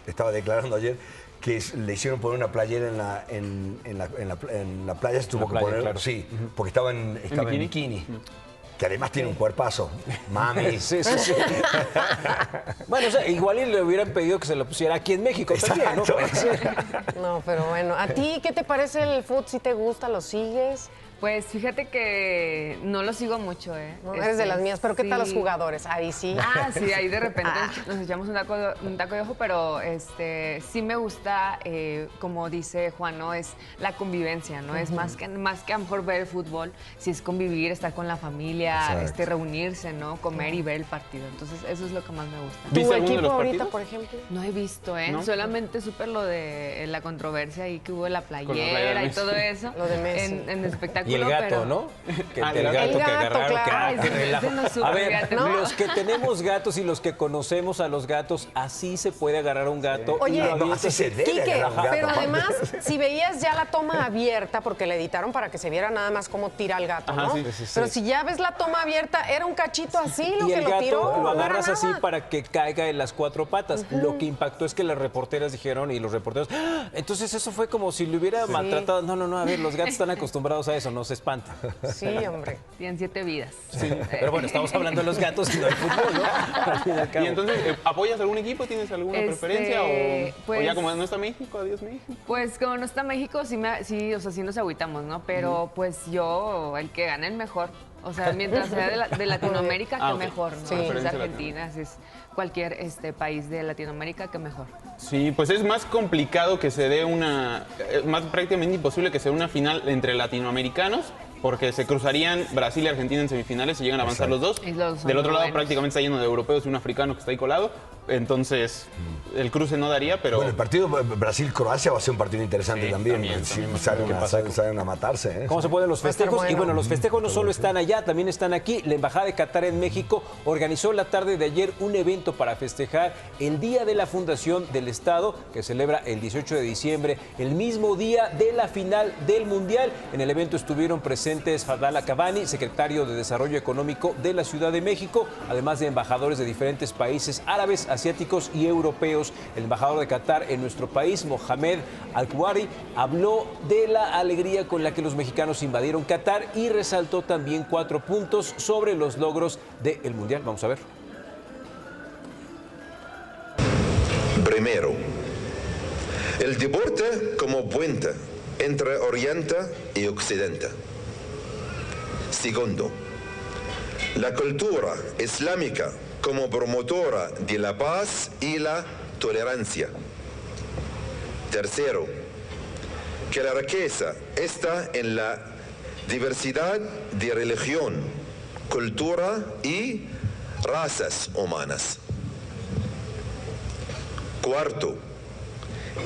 estaba declarando ayer que le hicieron poner una playera en la playa, se tuvo que poner, claro. Sí, porque estaba en bikini. Que además tiene un cuerpazo. Mami. Sí. Bueno, o sea, igual le hubieran pedido que se lo pusiera aquí en México también, ¿no? No, pero bueno. ¿A ti qué te parece el fútbol? ¿Si te gusta? ¿Lo sigues? Pues fíjate que no lo sigo mucho, No, eres de las mías, pero ¿qué tal los jugadores? Ahí sí. Sí, ahí de repente nos echamos un taco de ojo, pero sí me gusta, como dice Juan, ¿no? Es la convivencia, ¿no? Es más que a lo mejor ver el fútbol, si es convivir, estar con la familia, reunirse, ¿no? Comer y ver el partido. Entonces, eso es lo que más me gusta. ¿Tu equipo ahorita, por ejemplo? No he visto, ¿no? Solamente supe lo de la controversia ahí que hubo de la playera y todo eso. Lo de Messi. En espectáculo. Y el gato, ¿no? El gato que agarraron. Claro. A ver, los que tenemos gatos y los que conocemos a los gatos, así se puede agarrar un gato. Oye, así se debe Quique, pero además, si veías ya la toma abierta, porque la editaron para que se viera nada más cómo tira el gato, ¿no? Sí. Pero si ya ves la toma abierta, era un cachito así lo que lo tiró. Y el gato lo agarras así para que caiga en las cuatro patas. Lo que impactó es que las reporteras dijeron, y los reporteros, entonces eso fue como si le hubiera maltratado. No, a ver, los gatos están acostumbrados a eso, no se espanta. Sí, hombre. Tienen 7 vidas. Sí, pero bueno, estamos hablando de los gatos y no del fútbol, ¿no? Y entonces, ¿apoyas algún equipo? ¿Tienes alguna preferencia? O ya como no está México, adiós México. Pues como no está México, sí nos agüitamos, ¿no? Pero pues yo, el que gane el mejor. O sea, mientras sea de Latinoamérica, que mejor, ¿no? Sí, es Argentina, es cualquier país de Latinoamérica, que mejor. Sí, pues es más complicado que se dé más prácticamente imposible que sea una final entre latinoamericanos, porque se cruzarían Brasil y Argentina en semifinales y llegan a avanzar los dos. Del otro lado prácticamente está lleno de europeos y un africano que está ahí colado. Entonces, el cruce no daría, pero... Bueno, el partido Brasil-Croacia va a ser un partido interesante también. Salen a matarse. ¿Cómo se ponen los festejos? Y bueno, los festejos no solo están allá, también están aquí. La Embajada de Qatar en México organizó la tarde de ayer un evento para festejar el Día de la Fundación del Estado, que celebra el 18 de diciembre, el mismo día de la final del Mundial. En el evento estuvieron presentes Fadala Cavani, secretario de Desarrollo Económico de la Ciudad de México, además de embajadores de diferentes países árabes, asiáticos y europeos. El embajador de Qatar en nuestro país, Mohamed Al-Kuwari, habló de la alegría con la que los mexicanos invadieron Qatar y resaltó también 4 puntos sobre los logros del Mundial. Vamos a ver. Primero, el deporte como puente entre Oriente y Occidente. Segundo, la cultura islámica como promotora de la paz y la tolerancia. Tercero, que la riqueza está en la diversidad de religión, cultura y razas humanas. Cuarto,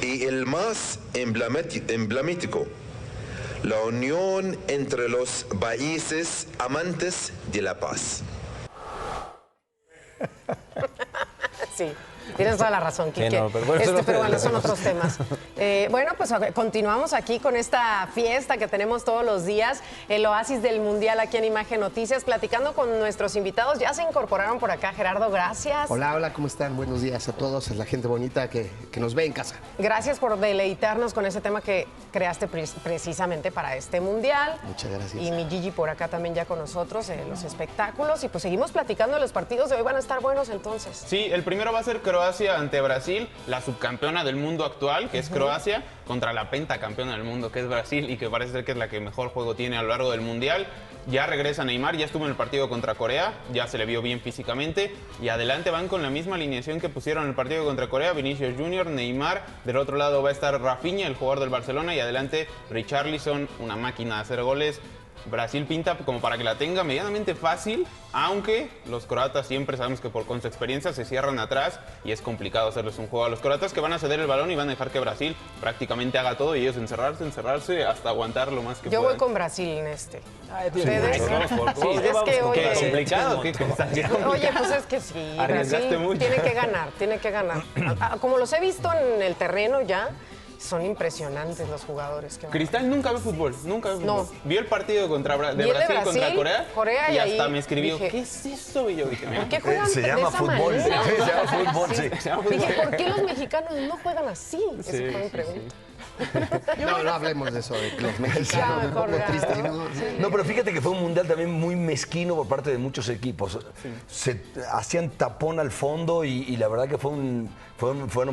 y el más emblemático, la unión entre los países amantes de la paz. Sí. Tienes toda la razón, Quique. No, pero bueno, son otros temas. Bueno, pues continuamos aquí con esta fiesta que tenemos todos los días, el oasis del Mundial aquí en Imagen Noticias, platicando con nuestros invitados. Ya se incorporaron por acá. Gerardo, gracias. Hola, hola, ¿cómo están? Buenos días a todos, a la gente bonita que nos ve en casa. Gracias por deleitarnos con ese tema que creaste precisamente para este Mundial. Muchas gracias. Y mi Gigi por acá también ya con nosotros en los espectáculos. Y pues seguimos platicando de los partidos de hoy. Van a estar buenos entonces. Sí, el primero va a ser Croacia ante Brasil, la subcampeona del mundo actual, que es Croacia, contra la pentacampeona del mundo, que es Brasil, y que parece ser que es la que mejor juego tiene a lo largo del Mundial. Ya regresa Neymar, ya estuvo en el partido contra Corea, ya se le vio bien físicamente, y adelante van con la misma alineación que pusieron en el partido contra Corea, Vinicius Junior, Neymar, del otro lado va a estar Rafinha, el jugador del Barcelona, y adelante Richarlison, una máquina de hacer goles. Brasil pinta como para que la tenga medianamente fácil, aunque los croatas siempre sabemos que con su experiencia se cierran atrás y es complicado hacerles un juego a los croatas, que van a ceder el balón y van a dejar que Brasil prácticamente haga todo y ellos encerrarse hasta aguantar lo más que puedan. Yo voy con Brasil en este. ¿Ustedes? Es que, oye, ¿Es complicado? Oye, pues es que sí, Brasil tiene que ganar. Como los he visto en el terreno ya, son impresionantes los jugadores. Cristal nunca ve fútbol, nunca ve fútbol. No. Vio el partido de Brasil contra Corea y hasta me escribió, ¿qué es eso? Y yo dije, ¿por qué juegan se llama fútbol. Se llama fútbol, sí. Dije, ¿por qué los mexicanos no juegan así? Esa fue mi pregunta. No hablemos de eso, de que los mexicanos, un poco triste. No, pero fíjate que fue un mundial también muy mezquino por parte de muchos equipos. Se hacían tapón al fondo y la verdad que fueron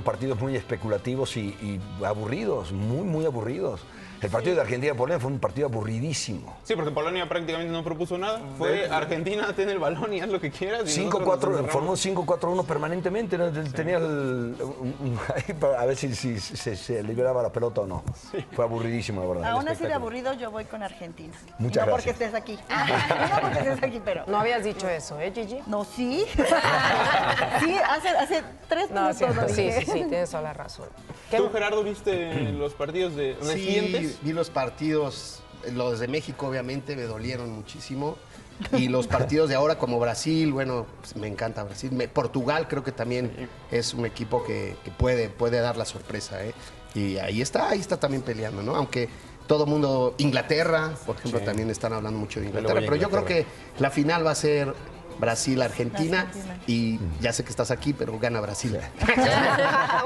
partidos muy especulativos y aburridos, muy aburridos. El partido de Argentina-Polonia fue un partido aburridísimo. Sí, porque Polonia prácticamente no propuso nada. Fue Argentina, ten el balón y haz lo que quieras. 5-4, formó 5-4-1 permanentemente. ¿No? Tenía a ver si se liberaba la pelota o no. Sí. Fue aburridísimo, la verdad. Aún así de aburrido, yo voy con Argentina. Muchas gracias. No porque estés aquí. No porque estés aquí, pero... No habías dicho eso, ¿eh, Gigi? No, sí. Sí, hace 3 minutos lo dije. Sí, tienes toda la razón. ¿Tú, Gerardo, viste los partidos recientes? Sí, vi los partidos, los de México obviamente me dolieron muchísimo. Y los partidos de ahora como Brasil, bueno, pues me encanta Brasil. Portugal creo que también es un equipo que puede dar la sorpresa, ¿eh? Y ahí está también peleando, ¿no? Aunque todo el mundo, Inglaterra, por ejemplo, también están hablando mucho de Inglaterra. Pero yo creo que la final va a ser Brasil-Argentina y ya sé que estás aquí, pero gana Brasil.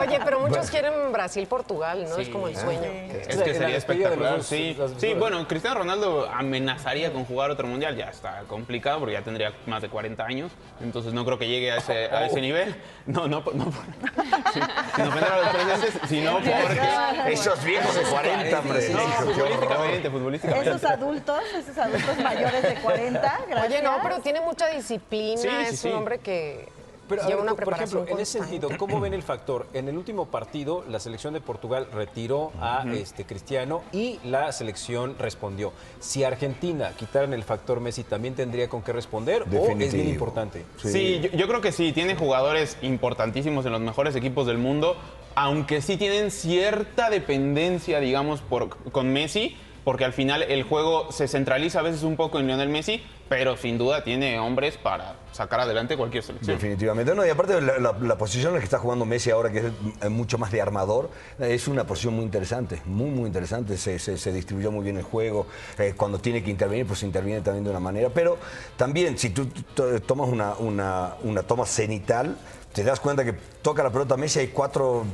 Oye, pero muchos quieren Brasil-Portugal, ¿no? Sí. Es como el sueño. Es que sería espectacular, sí. Sí, bueno, Cristiano Ronaldo amenazaría con jugar otro mundial. Ya está complicado porque ya tendría más de 40 años. Entonces no creo que llegue a ese nivel. No, sin ofender a los presentes, sino porque... Esos viejos de 40, hombre. No, futbolísticamente. Esos adultos mayores de 40, gracias. Oye, no, pero tiene mucha disciplina, es un hombre que lleva una preparación. Por ejemplo, en ese sentido, ¿cómo ven el factor? En el último partido, la selección de Portugal retiró a Cristiano y la selección respondió. Si Argentina quitaran el factor Messi, ¿también tendría con qué responder o es bien importante? Sí, yo creo que sí, tiene jugadores importantísimos en los mejores equipos del mundo, aunque sí tienen cierta dependencia, digamos, con Messi, porque al final el juego se centraliza a veces un poco en Lionel Messi, pero sin duda tiene hombres para sacar adelante cualquier selección. Definitivamente. No, y aparte la posición en la que está jugando Messi ahora, que es mucho más de armador, es una posición muy interesante, muy interesante. Se distribuyó muy bien el juego. Cuando tiene que intervenir, pues interviene también de una manera. Pero también, si tú tomas una toma cenital, te das cuenta que toca la pelota Messi, hay 4,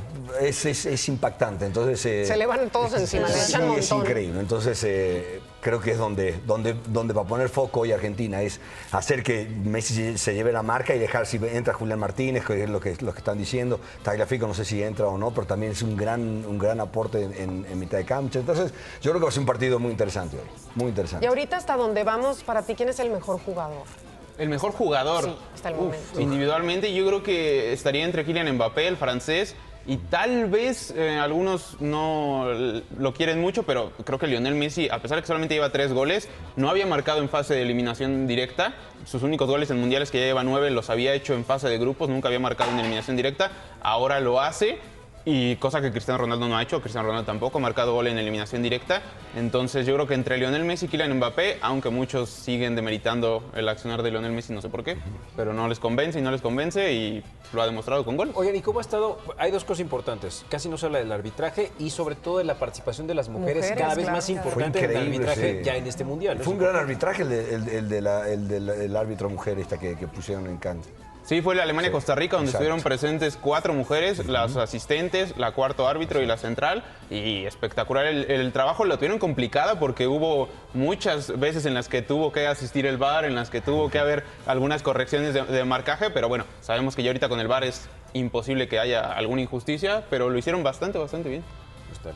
es impactante. Entonces, se le van todos encima, le echan un montón. Es increíble. Entonces, creo que es donde va a poner foco hoy Argentina, es hacer que Messi se lleve la marca y dejar si entra Julián Martínez, que es lo que están diciendo. Tagliafico no sé si entra o no, pero también es un gran aporte en mitad de cancha. Entonces, yo creo que va a ser un partido muy interesante hoy, muy interesante. Y ahorita hasta donde vamos, para ti, ¿quién es el mejor jugador? El mejor jugador. Sí, hasta el momento. Individualmente yo creo que estaría entre Kylian Mbappé, el francés, y tal vez algunos no lo quieren mucho, pero creo que Lionel Messi, a pesar de que solamente lleva 3 goles, no había marcado en fase de eliminación directa. Sus únicos goles en mundiales, que ya lleva 9, los había hecho en fase de grupos, nunca había marcado en eliminación directa. Ahora lo hace. Y cosa que Cristiano Ronaldo no ha hecho, Cristiano Ronaldo tampoco ha marcado gol en eliminación directa. Entonces yo creo que entre Lionel Messi y Kylian Mbappé, aunque muchos siguen demeritando el accionar de Lionel Messi, no sé por qué, pero no les convence y lo ha demostrado con gol. Oigan, ¿y cómo ha estado? Hay 2 cosas importantes. Casi no se habla del arbitraje y sobre todo de la participación de las mujeres cada vez más importante en el arbitraje ya en este mundial. Fue un gran arbitraje el árbitro mujer que pusieron en cancha. Sí, fue la Alemania-Costa Rica, donde estuvieron presentes 4 mujeres, las asistentes, la cuarto árbitro y la central. Y espectacular. El trabajo lo tuvieron complicada porque hubo muchas veces en las que tuvo que asistir el VAR, en las que tuvo que haber algunas correcciones de marcaje. Pero bueno, sabemos que ya ahorita con el VAR es imposible que haya alguna injusticia, pero lo hicieron bastante bien.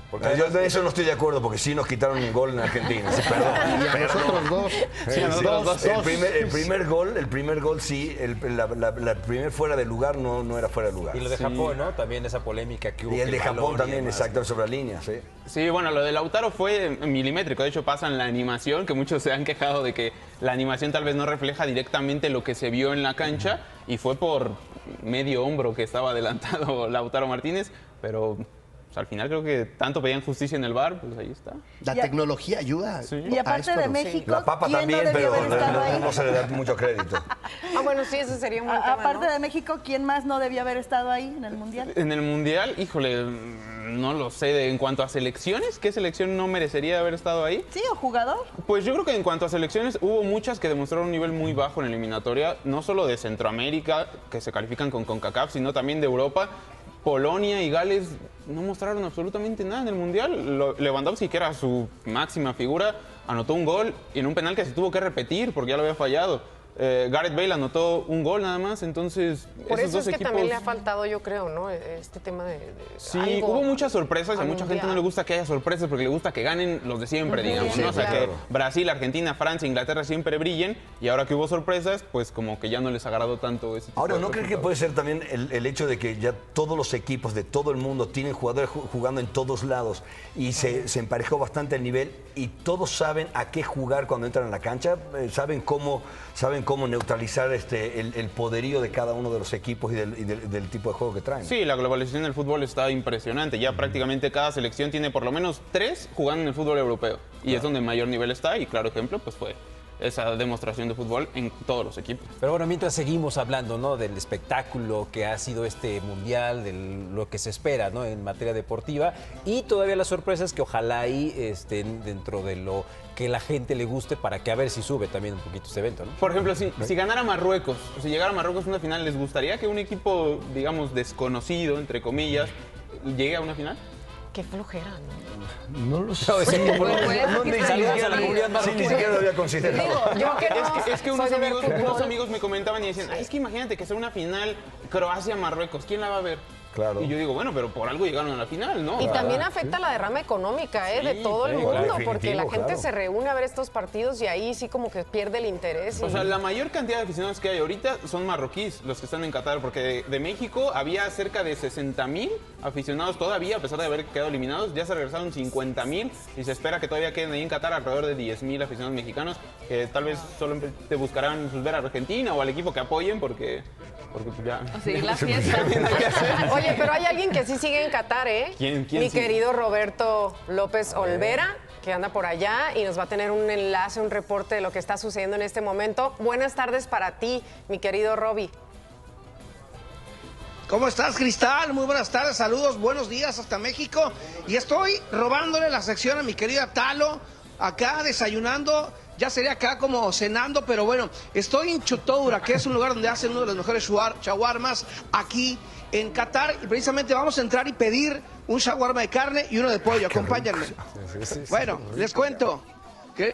Porque yo de eso no estoy de acuerdo, porque sí nos quitaron un gol en Argentina. Sí, perdón. Y a nosotros 2. Sí, nosotros 2. El primer gol sí, la primer fuera de lugar no era fuera de lugar. Y lo de Japón, ¿no? También esa polémica que hubo. Y el de Japón también, exacto, sobre la línea, sí. Sí, bueno, lo de Lautaro fue milimétrico. De hecho, pasa en la animación, que muchos se han quejado de que la animación tal vez no refleja directamente lo que se vio en la cancha, y fue por medio hombro que estaba adelantado Lautaro Martínez, pero al final creo que tanto pedían justicia en el VAR, pues ahí está. La tecnología ayuda. Sí. Y aparte de México, la papa también, no pero no se le da mucho crédito. Bueno, sí, ese sería un buen tema, aparte de México, ¿quién más no debía haber estado ahí en el Mundial? En el Mundial, híjole, no lo sé. En cuanto a selecciones, ¿qué selección no merecería haber estado ahí? Sí, o jugador. Pues yo creo que en cuanto a selecciones, hubo muchas que demostraron un nivel muy bajo en la eliminatoria, no solo de Centroamérica, que se califican con CONCACAF, sino también de Europa. Polonia y Gales no mostraron absolutamente nada en el Mundial. Lewandowski, que era su máxima figura, anotó un gol en un penal que se tuvo que repetir porque ya lo había fallado. Gareth Bale anotó un gol nada más, entonces por esos eso dos es que equipos... también le ha faltado, yo creo, ¿no? Este tema de sí, hubo muchas sorpresas y a mucha gente no le gusta que haya sorpresas porque le gusta que ganen los de siempre, digamos, ¿no? O sea, que Brasil, Argentina, Francia, Inglaterra siempre brillen, y ahora que hubo sorpresas, pues como que ya no les agradó tanto ese tipo. Ahora, ¿no creen que puede ser también el hecho de que ya todos los equipos de todo el mundo tienen jugadores jugando en todos lados y se emparejó bastante el nivel y todos saben a qué jugar cuando entran a la cancha? Saben cómo neutralizar el poderío de cada uno de los equipos y del tipo de juego que traen. Sí, la globalización del fútbol está impresionante. Ya prácticamente cada selección tiene por lo menos 3 jugando en el fútbol europeo. Y es donde mayor nivel está, y claro ejemplo pues fue esa demostración de fútbol en todos los equipos. Pero bueno, mientras seguimos hablando, ¿no?, del espectáculo que ha sido este mundial, de lo que se espera, ¿no?, en materia deportiva, y todavía las sorpresas que ojalá ahí estén dentro de lo que la gente le guste, para que a ver si sube también un poquito este evento, ¿no? Por ejemplo, si ganara Marruecos, o si llegara Marruecos a una final, ¿les gustaría que un equipo, digamos, desconocido, entre comillas, llegue a una final? Qué flojera, ¿no? No lo sé. Ni siquiera lo había considerado. Es que unos amigos me comentaban y decían, es que imagínate que sea una final Croacia-Marruecos, ¿quién la va a ver? Claro. Y yo digo, bueno, pero por algo llegaron a la final, ¿no? Y también afecta la derrama económica de todo el mundo, porque la gente se reúne a ver estos partidos y ahí sí como que pierde el interés. O sea, la mayor cantidad de aficionados que hay ahorita son marroquíes, los que están en Qatar, porque de México había cerca de 60,000 aficionados todavía, a pesar de haber quedado eliminados. Ya se regresaron 50,000 y se espera que todavía queden ahí en Qatar alrededor de 10,000 aficionados mexicanos, que tal vez solo te buscarán ver a Argentina o al equipo que apoyen, porque ya... Sí, la fiesta. Oye, pero hay alguien que sí sigue en Qatar, ¿eh? ¿Quién Mi sigue? querido Roberto López Olvera, que anda por allá y nos va a tener un enlace, un reporte de lo que está sucediendo en este momento. Buenas tardes para ti, mi querido Roby. ¿Cómo estás, Cristal? Muy buenas tardes, saludos, buenos días hasta México. Y estoy robándole la sección a mi querida Talo, acá desayunando, ya sería acá como cenando, pero bueno, estoy en Chotoura, que es un lugar donde hacen uno de los mejores shawarmas aquí en Qatar, y precisamente vamos a entrar y pedir un shawarma de carne y uno de pollo. Acompáñenme. Bueno, les cuento que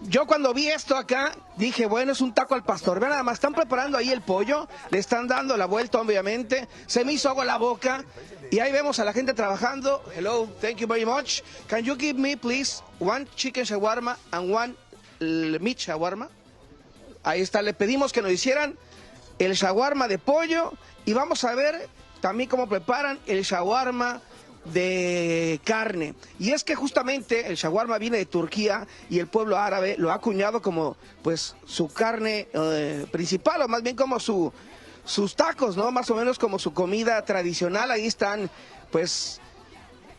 yo cuando vi esto acá, dije, bueno, es un taco al pastor. Vean nada más, están preparando ahí el pollo, le están dando la vuelta, obviamente. Se me hizo agua la boca y ahí vemos a la gente trabajando. Hello, thank you very much. Can you give me, please, one chicken shawarma and one meat shawarma? Ahí está, le pedimos que nos hicieran el shawarma de pollo y vamos a ver también cómo preparan el shawarma de carne. Y es que justamente el shawarma viene de Turquía y el pueblo árabe lo ha acuñado como pues su carne principal, o más bien como sus tacos, ¿no? Más o menos como su comida tradicional. Ahí están pues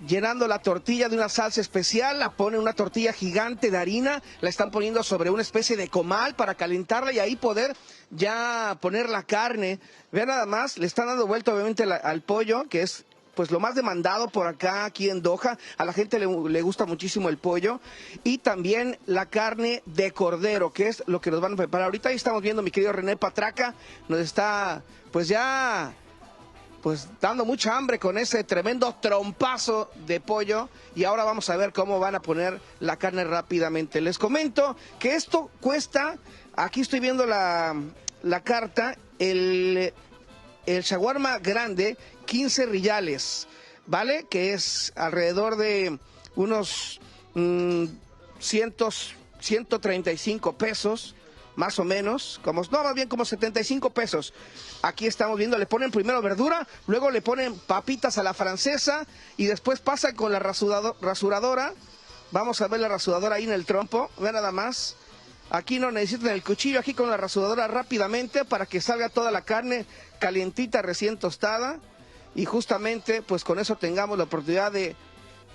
llenando la tortilla de una salsa especial, la ponen una tortilla gigante de harina, la están poniendo sobre una especie de comal para calentarla y ahí poder ya poner la carne. Vean nada más, le están dando vuelta obviamente al pollo, que es pues lo más demandado por acá, aquí en Doha. A la gente le gusta muchísimo el pollo. Y también la carne de cordero, que es lo que nos van a preparar. Ahorita ahí estamos viendo, mi querido René Patraca, nos está pues ya pues dando mucha hambre con ese tremendo trompazo de pollo. Y ahora vamos a ver cómo van a poner la carne rápidamente. Les comento que esto cuesta, aquí estoy viendo la carta, el shawarma grande, 15 riyales, ¿vale? Que es alrededor de unos 135 pesos, más o menos, más bien como 75 pesos. Aquí estamos viendo, le ponen primero verdura, luego le ponen papitas a la francesa y después pasan con la rasuradora. Vamos a ver la rasuradora ahí en el trompo, vean nada más. Aquí no necesitan el cuchillo, aquí con la rasuradora rápidamente para que salga toda la carne calientita, recién tostada. Y justamente, pues con eso tengamos la oportunidad de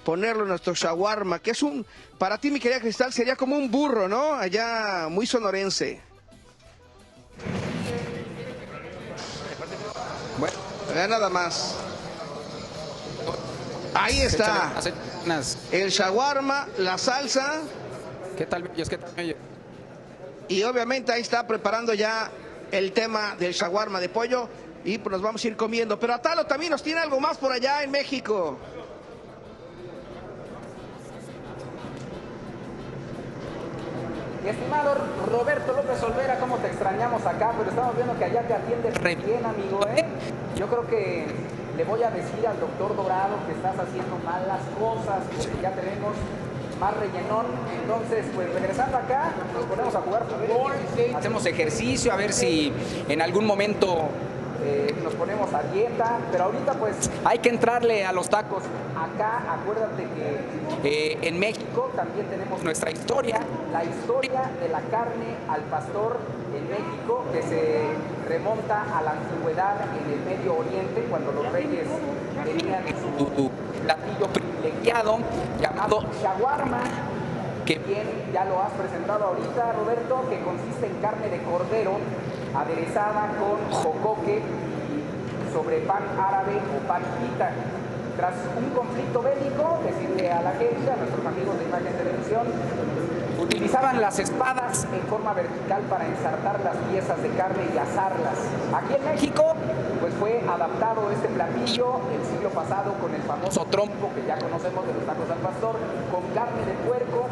ponerlo en nuestro shawarma, que es para ti, mi querida Cristal, sería como un burro, ¿no? Allá, muy sonorense. Bueno, vean nada más. Ahí está. El shawarma, la salsa. ¿Qué tal, bellos? ¿Qué tal, bellos? Y obviamente ahí está preparando ya el tema del shawarma de pollo. Y pues nos vamos a ir comiendo. Pero Atalo también nos tiene algo más por allá en México. Mi estimado Roberto López Olvera, cómo te extrañamos acá, pero estamos viendo que allá te atiendes re bien, amigo, ¿eh? Yo creo que le voy a decir al doctor Dorado que estás haciendo mal las cosas, porque ya tenemos más rellenón. Entonces, pues regresando acá, nos ponemos a jugar fútbol, hacemos ejercicio, a ver si en algún momento nos ponemos a dieta, pero ahorita pues hay que entrarle a los tacos. Acá, acuérdate que en México también tenemos nuestra historia, la historia de la carne al pastor en México, que se remonta a la antigüedad en el Medio Oriente, cuando los reyes tenían su platillo privilegiado llamado shawarma, que bien ya lo has presentado ahorita, Roberto, que consiste en carne de cordero aderezada con jocoque y sobre pan árabe o pan pita. Tras un conflicto bélico, decirle a la gente, a nuestros amigos de Imagen Televisión, utilizaban las espadas en forma vertical para ensartar las piezas de carne y asarlas. Aquí en México, pues fue adaptado este platillo el siglo pasado con el famoso trompo que ya conocemos de los tacos al pastor, con carne de puerco,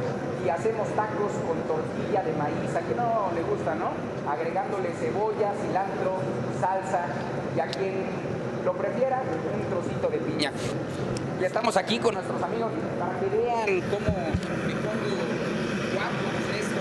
y hacemos tacos con tortilla de maíz. ¿A quién no le gusta, no? Agregándole cebolla, cilantro, salsa, y a quien lo prefiera, un trocito de piña. Y estamos aquí con nuestros amigos para que vean cómo me pongo guapo esto.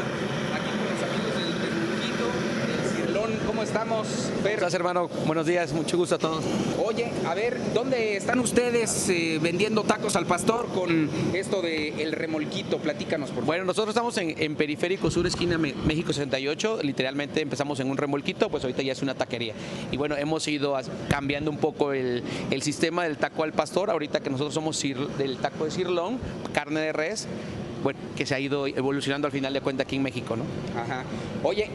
Aquí con los amigos del Ruquito, del Cirlón. ¿Cómo estamos, Fer? Gracias, hermano. Buenos días, mucho gusto a todos. Oye, a ver, ¿dónde están ustedes vendiendo tacos al pastor con esto del remolquito? Platícanos, por favor. Bueno, nosotros estamos en Periférico Sur, esquina México 68. Literalmente empezamos en un remolquito, pues ahorita ya es una taquería. Y bueno, hemos ido cambiando un poco el sistema del taco al pastor. Ahorita que nosotros somos del taco de cirlón, carne de res, bueno, que se ha ido evolucionando al final de cuentas aquí en México, ¿no? Ajá. Oye,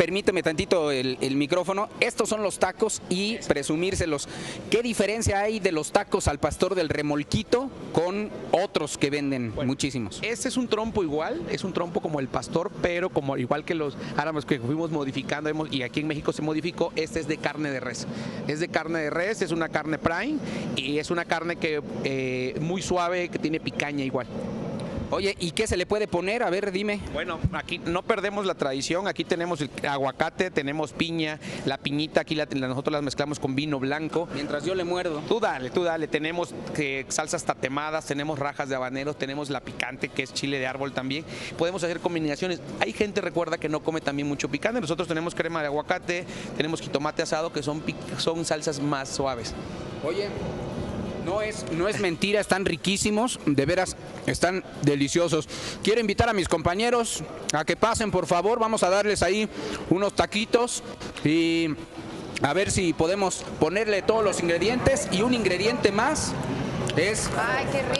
permíteme tantito el micrófono. Estos son los tacos y presumírselos. ¿Qué diferencia hay de los tacos al pastor del Remolquito con otros que venden muchísimos? Este es un trompo igual, es un trompo como el pastor, pero como igual que los árabes que fuimos modificando y aquí en México se modificó, este es de carne de res. Es de carne de res, es una carne prime y es una carne que muy suave, que tiene picaña igual. Oye, ¿y qué se le puede poner? A ver, dime. Bueno, aquí no perdemos la tradición, aquí tenemos el aguacate, tenemos piña, la piñita aquí nosotros las mezclamos con vino blanco. Mientras yo le muerdo. Tú dale, tenemos salsas tatemadas, tenemos rajas de habanero, tenemos la picante que es chile de árbol también. Podemos hacer combinaciones. Hay gente, recuerda, que no come también mucho picante, nosotros tenemos crema de aguacate, tenemos jitomate asado que son salsas más suaves. Oye, no es mentira, están riquísimos, de veras, están deliciosos. Quiero invitar a mis compañeros a que pasen, por favor, vamos a darles ahí unos taquitos y a ver si podemos ponerle todos los ingredientes y un ingrediente más es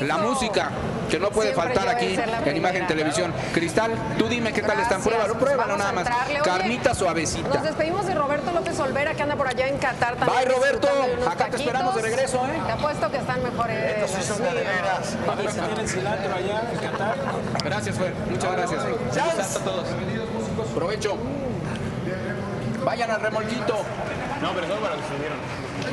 la música, que no puede faltar aquí en Imagen Televisión. Cristal, tú dime qué tal están. Pruébalo nada más. Carnita suavecita. Nos despedimos de Roberto López Olvera, que anda por allá en Qatar también. Bye, Roberto. Acá te esperamos de regreso, ¿eh? Te apuesto que están mejores. Estos sí son de veras. ¿Tienen cilantro allá en Qatar? Gracias, Fer. Muchas gracias. Gracias a todos. Provecho. Vayan al Remolquito. No, pero no para los que se vieron.